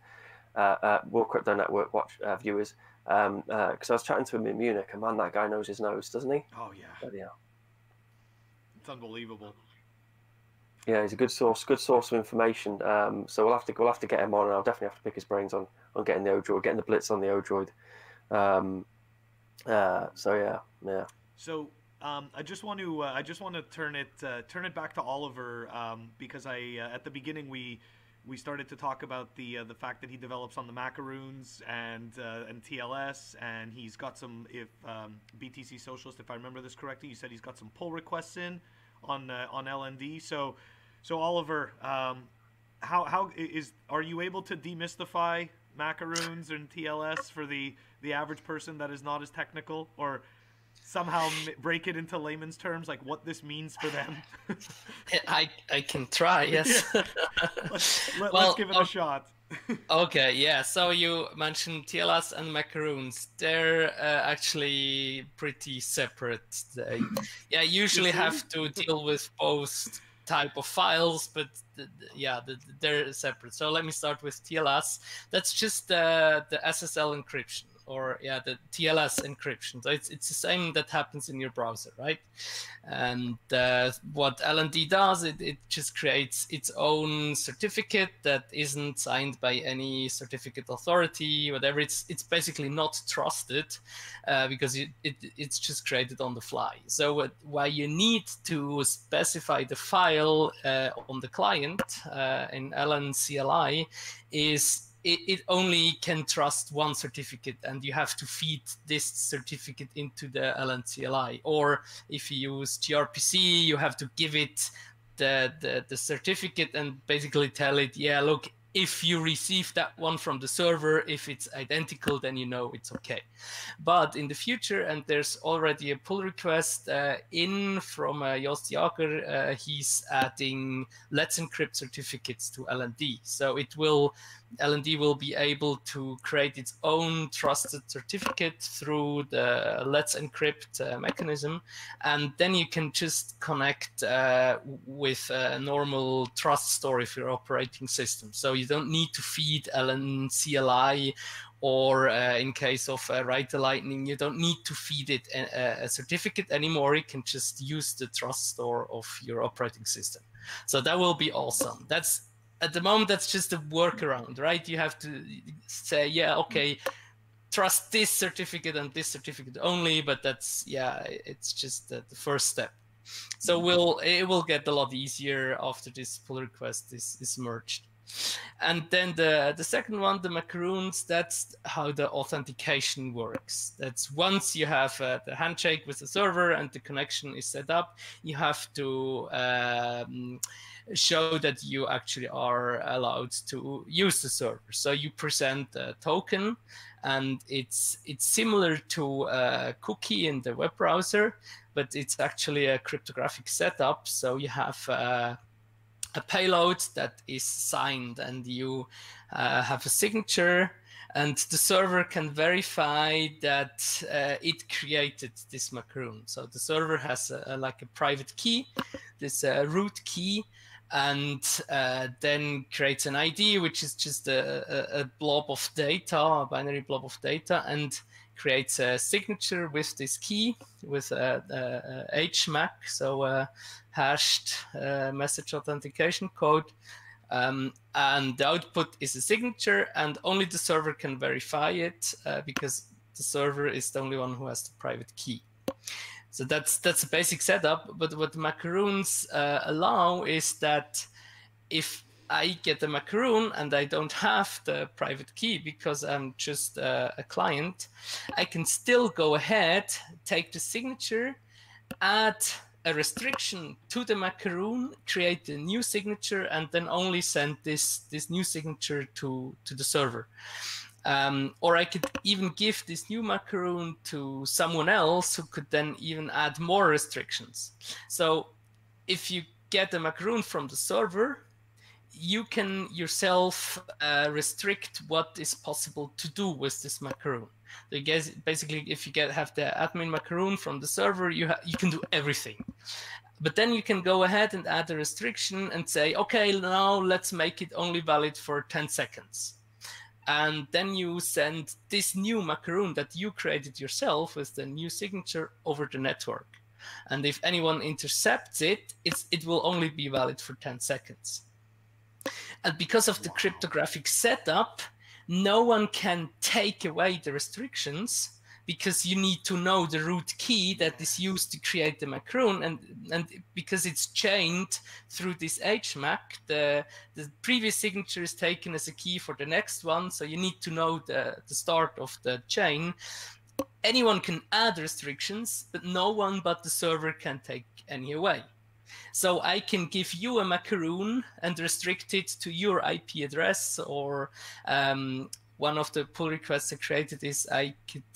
World Crypto Network viewers. Because I was chatting to him in Munich, and man, that guy knows his nose, doesn't he? Oh yeah. Yeah. It's unbelievable. Yeah, he's a good source of information. So we'll have to get him on, and I'll definitely have to pick his brains on getting the Odroid, getting the Blitz on the Odroid. So yeah. So I just want to turn it back to Oliver because at the beginning we started to talk about the fact that he develops on the macaroons and TLS, and he's got some BTC Socialist, if I remember this correctly. You said he's got some pull requests in on LND. So Oliver, are you able to demystify macaroons and TLS for the average person that is not as technical, or somehow break it into layman's terms, like what this means for them? I can try, yes. Yeah. Let's give it a shot. Okay, yeah. So you mentioned TLS and macaroons. They're actually pretty separate. They, usually have to deal with both type of files, but they're separate. So let me start with TLS. That's just the SSL encryption, or the TLS encryption. So it's the same that happens in your browser, right? And what LND does, it just creates its own certificate that isn't signed by any certificate authority, whatever. It's basically not trusted because it's just created on the fly. So why you need to specify the file on the client in LN CLI is it only can trust one certificate, and you have to feed this certificate into the LN CLI. Or if you use gRPC, you have to give it the certificate and basically tell it, yeah, look, if you receive that one from the server, if it's identical, then you know it's okay. But in the future, and there's already a pull request in from Jost Jager, he's adding Let's Encrypt certificates to LND. So LND will be able to create its own trusted certificate through the Let's Encrypt mechanism. And then you can just connect with a normal trust store of your operating system. So you don't need to feed LN CLI, or in case of Write Lightning, you don't need to feed it a certificate anymore. You can just use the trust store of your operating system. So that will be awesome. At the moment, that's just a workaround, right? You have to say, yeah, okay, trust this certificate and this certificate only, but it's just the first step. So it will get a lot easier after this pull request is merged. And then the second one, the macaroons, that's how the authentication works. That's once you have the handshake with the server and the connection is set up, you have to show that you actually are allowed to use the server. So you present a token, and it's similar to a cookie in the web browser, but it's actually a cryptographic setup. So you have a payload that is signed, and you have a signature, and the server can verify that it created this macaroon. So the server has like a private key, this root key, and then creates an ID, which is just a blob of data, a binary blob of data, and creates a signature with this key with a HMAC, so hashed message authentication code. And the output is a signature, and only the server can verify it because the server is the only one who has the private key. So that's a basic setup. But what the macaroons allow is that if I get a macaroon and I don't have the private key because I'm just a client, I can still go ahead, take the signature, add a restriction to the macaroon, create a new signature, and then only send this new signature to the server. Or I could even give this new macaroon to someone else who could then even add more restrictions. So if you get a macaroon from the server, you can yourself restrict what is possible to do with this macaroon. So you guys, basically, if you have the admin macaroon from the server, you can do everything. But then you can go ahead and add a restriction and say, okay, now let's make it only valid for 10 seconds. And then you send this new macaroon that you created yourself with the new signature over the network. And if anyone intercepts it, it will only be valid for 10 seconds. And because of the cryptographic setup, no one can take away the restrictions, because you need to know the root key that is used to create the macaroon, and because it's chained through this HMAC, the previous signature is taken as a key for the next one, so you need to know the start of the chain. Anyone can add restrictions, but no one but the server can take any away. So I can give you a macaroon and restrict it to your IP address or one of the pull requests I created is I could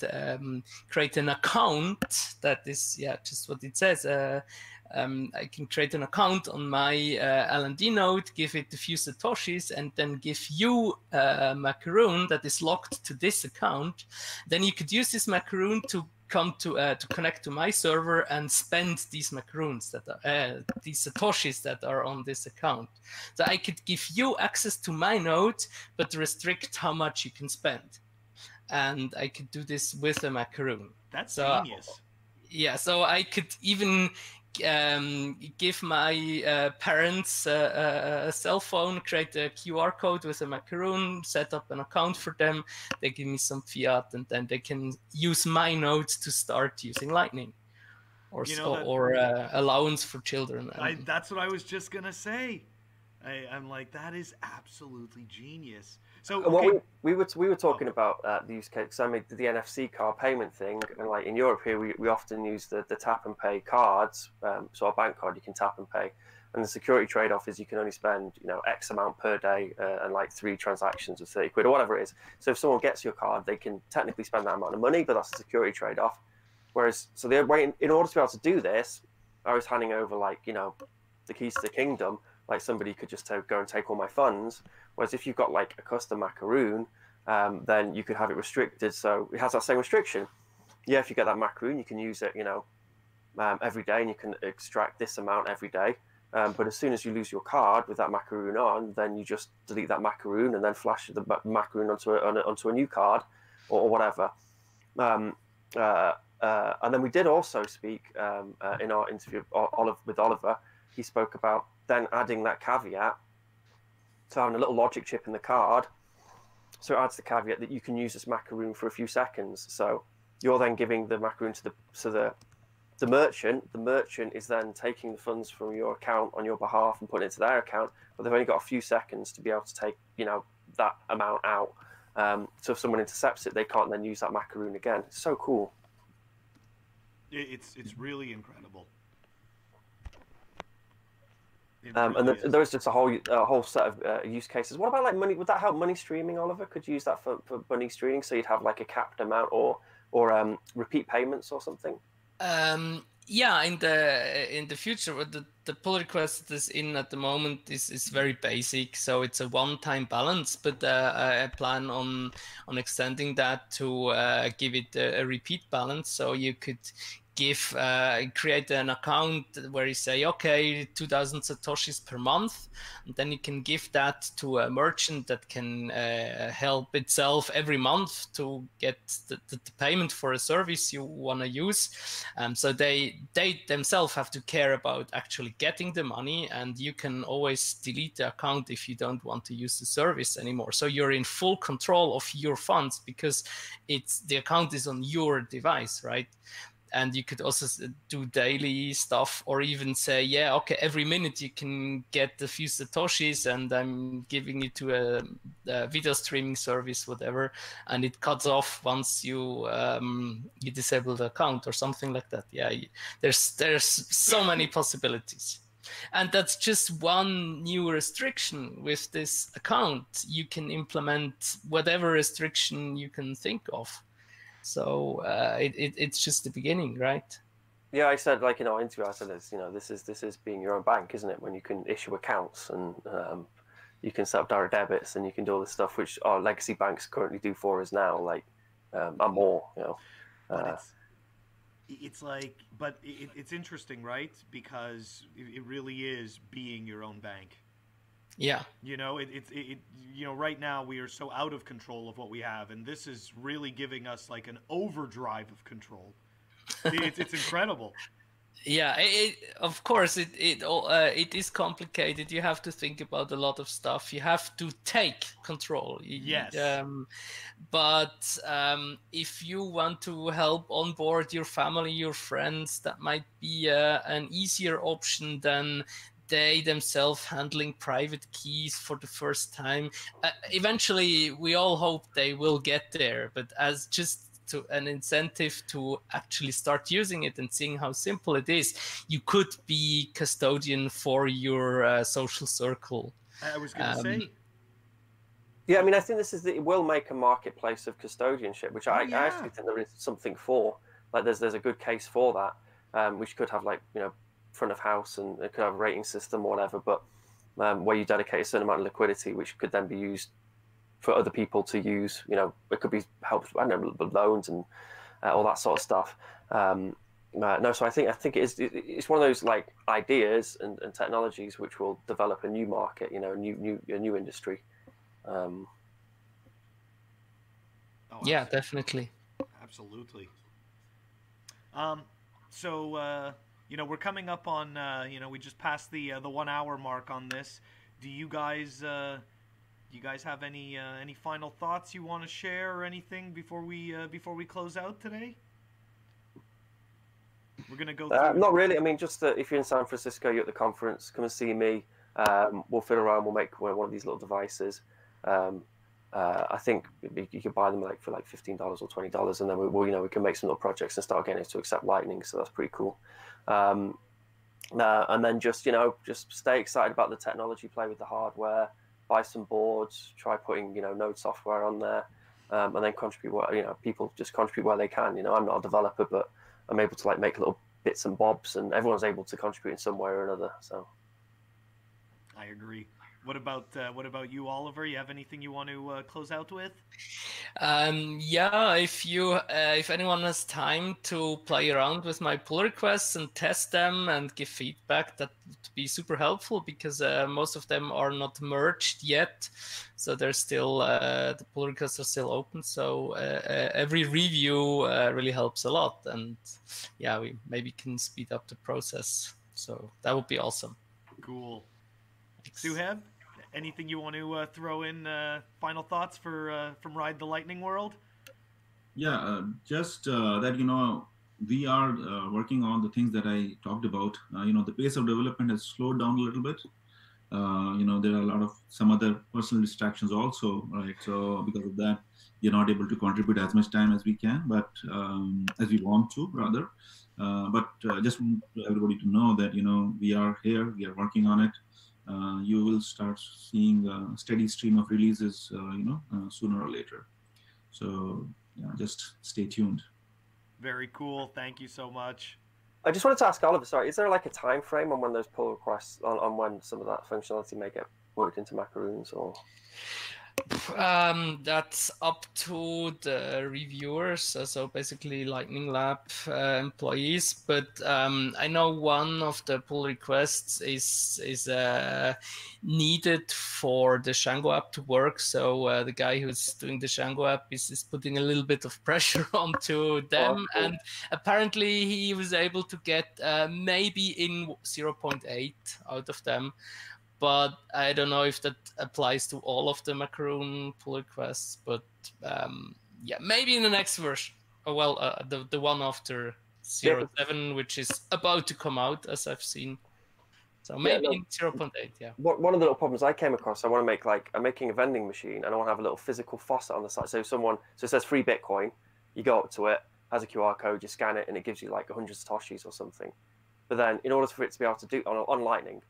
create an account that is, just what it says. I can create an account on my LND node, give it a few Satoshis, and then give you a macaroon that is locked to this account. Then you could use this macaroon to come to connect to my server and spend these macaroons that are these Satoshis that are on this account. So I could give you access to my node, but restrict how much you can spend. And I could do this with a macaroon. That's genius. Yeah, so I could even give my parents a cell phone, create a QR code with a macaroon, set up an account for them. They give me some fiat, and then they can use my node to start using Lightning, or allowance for children. That's what I was just gonna say. I'm like, that is absolutely genius. So okay. we were talking about the use case. So I made the NFC card payment thing, and like in Europe here, we often use the tap and pay cards. So our bank card, you can tap and pay, and the security trade-off is you can only spend X amount per day and like 3 transactions of 30 quid or whatever it is. So if someone gets your card, they can technically spend that amount of money, but that's a security trade-off. Whereas, so the way in order to be able to do this, I was handing over like the keys to the kingdom. Like somebody could just go and take all my funds. Whereas if you've got like a custom macaroon, then you could have it restricted. So it has that same restriction. Yeah, if you get that macaroon, you can use it, every day, and you can extract this amount every day. But as soon as you lose your card with that macaroon on, then you just delete that macaroon and then flash the macaroon onto a new card or whatever. And then we did also speak in our interview with Oliver. He spoke about then adding that caveat to having a little logic chip in the card. So it adds the caveat that you can use this macaroon for a few seconds. So you're then giving the macaroon to the merchant. The merchant is then taking the funds from your account on your behalf and putting it into their account, but they've only got a few seconds to be able to take that amount out. So if someone intercepts it, they can't then use that macaroon again. It's so cool. It's really incredible. And there's just a whole set of use cases. What about like money? Would that help money streaming, Oliver? Could you use that for money streaming? So you'd have like a capped amount or repeat payments or something? Yeah, in the future, the pull request is in at the moment is very basic. So it's a one-time balance, but I plan on extending that to give it a repeat balance. So you could create an account where you say, okay, 2,000 Satoshis per month, and then you can give that to a merchant that can help itself every month to get the payment for a service you want to use. So they themselves have to care about actually getting the money, and you can always delete the account if you don't want to use the service anymore. So you're in full control of your funds because the account is on your device, right? And you could also do daily stuff, or even say, yeah, okay, every minute you can get a few Satoshis, and I'm giving it to a video streaming service, whatever, and it cuts off once you disable the account or something like that. Yeah, there's so many possibilities. And that's just one new restriction with this account. You can implement whatever restriction you can think of. So it's just the beginning, right? Yeah, I said, like in our interview, I said, this is being your own bank, isn't it? When you can issue accounts and you can set up direct debits and you can do all this stuff, which our legacy banks currently do for us now, like and more, But it's interesting, right? Because it really is being your own bank. Yeah. Right now we are so out of control of what we have, and this is really giving us like an overdrive of control. It's incredible. Yeah, of course it is complicated. You have to think about a lot of stuff. You have to take control. Yes. But if you want to help onboard your family, your friends, that might be an easier option than they themselves handling private keys for the first time. Eventually, we all hope they will get there, but as just to an incentive to actually start using it and seeing how simple it is, you could be custodian for your social circle. I was going to say. Yeah, I mean, I think it will make a marketplace of custodianship, which I yeah. actually think there is something for. Like, there's a good case for that, which could have, like, front of house, and it could have a rating system or whatever, but where you dedicate a certain amount of liquidity, which could then be used for other people to use. It could be helped, I don't know, with loans and all that sort of stuff. No, so I think it's one of those like ideas and technologies which will develop a new market, a new industry. Yeah, definitely. Absolutely. So we're coming up on we just passed the 1 hour mark on this. Do you guys have any final thoughts you want to share or anything before we close out today? We're gonna go through. Not really. I mean, just if you're in San Francisco, you're at the conference, come and see me. We'll fiddle around. We'll make one of these little devices. I think you could buy them for $15 or $20, and then we can make some little projects and start getting it to accept Lightning. So that's pretty cool. And then just stay excited about the technology, play with the hardware, buy some boards, try putting Node software on there, and then contribute. People just contribute where they can. I'm not a developer, but I'm able to make little bits and bobs, and everyone's able to contribute in some way or another. So I agree. What about you, Oliver? You have anything you want to close out with? Yeah, if anyone has time to play around with my pull requests and test them and give feedback, that would be super helpful, because most of them are not merged yet, so they're still the pull requests are still open. So every review really helps a lot, and yeah, we maybe can speed up the process. So that would be awesome. Cool. Suhaib, anything you want to throw in final thoughts from Ride the Lightning World? Yeah, just that we are working on the things that I talked about. The pace of development has slowed down a little bit. There are a lot of some other personal distractions also, right? So because of that, we're not able to contribute as much time as we can, but as we want to, rather. But just want everybody to know that we are here, we are working on it. You will start seeing a steady stream of releases, sooner or later. So yeah, just stay tuned. Very cool. Thank you so much. I just wanted to ask Oliver, sorry, is there a time frame on when those pull requests, on when some of that functionality may get worked into macaroons, or? That's up to the reviewers, so basically Lightning Lab employees. But I know one of the pull requests is needed for the Shango app to work. So the guy who's doing the Shango app is putting a little bit of pressure onto them, cool. And apparently he was able to get maybe in 0.8 out of them. But I don't know if that applies to all of the macaroon pull requests. But yeah, maybe in the next version. Oh, well, the one after 0.7, which is about to come out, as I've seen. So maybe in 0.8, yeah. One of the little problems I came across, I want to make I'm making a vending machine, and I want to have a little physical faucet on the side. So it says free Bitcoin, you go up to it, has a QR code, you scan it, and it gives you 100 Satoshis or something. But then in order for it to be able to do on Lightning,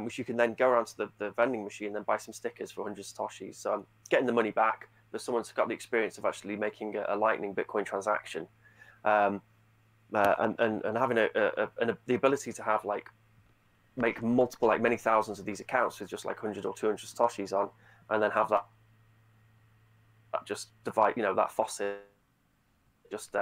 which you can then go around to the vending machine and then buy some stickers for 100 Satoshis. So I'm getting the money back, but someone's got the experience of actually making a Lightning Bitcoin transaction, and having the ability to have make multiple, many thousands of these accounts with just 100 or 200 Satoshis on, and then have that just divide, that faucet, just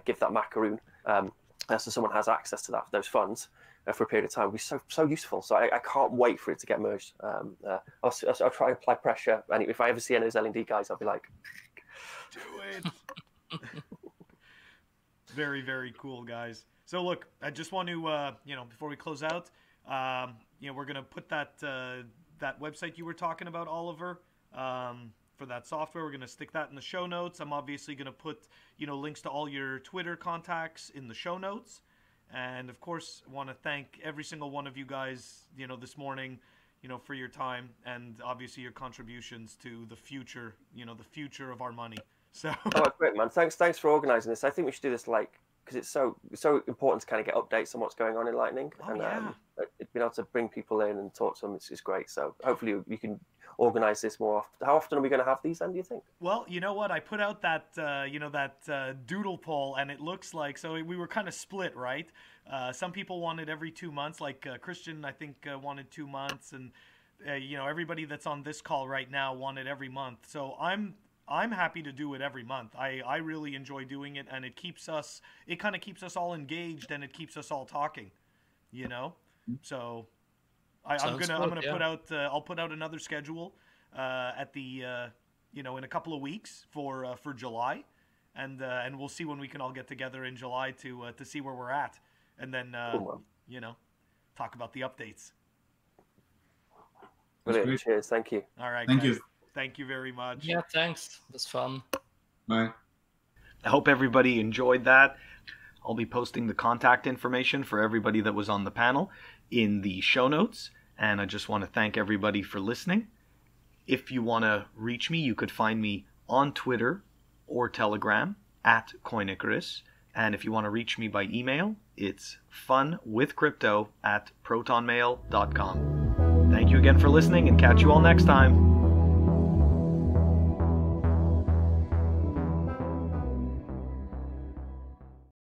give that macaroon, so someone has access to those funds for a period of time, would be so useful. So I can't wait for it to get merged. I'll try and apply pressure, and if I ever see any of those LND guys, I'll be like, do it. Very, very cool, guys. So look, I just want to before we close out, we're gonna put that website you were talking about, Oliver, for that software. We're gonna stick that in the show notes. I'm obviously gonna put links to all your Twitter contacts in the show notes. And of course, I want to thank every single one of you guys, this morning, for your time, and obviously your contributions to the future, the future of our money. So. Oh, great, man! Thanks for organizing this. I think we should do this because it's so important to kind of get updates on what's going on in Lightning, and being able to bring people in and talk to them is great. So hopefully you can organize this more often. How often are we going to have these then, do you think? Well, you know what? I put out that, doodle poll, and it looks like, so we were kind of split, right? Some people wanted every 2 months, like Christian, I think, wanted 2 months, and, everybody that's on this call right now wanted every month. So I'm happy to do it every month. I really enjoy doing it, and it kind of keeps us all engaged, and it keeps us all talking, So I'm gonna put out. I'll put out another schedule at the in a couple of weeks for July, and we'll see when we can all get together in July to see where we're at, and then talk about the updates. Brilliant. Cheers. Thank you. All right. Thank guys. you. Thank you very much. Yeah, thanks. It was fun. Bye. I hope everybody enjoyed that. I'll be posting the contact information for everybody that was on the panel in the show notes. And I just want to thank everybody for listening. If you want to reach me, you could find me on Twitter or Telegram at Coinicarus. And if you want to reach me by email, it's funwithcrypto@protonmail.com. Thank you again for listening, and catch you all next time.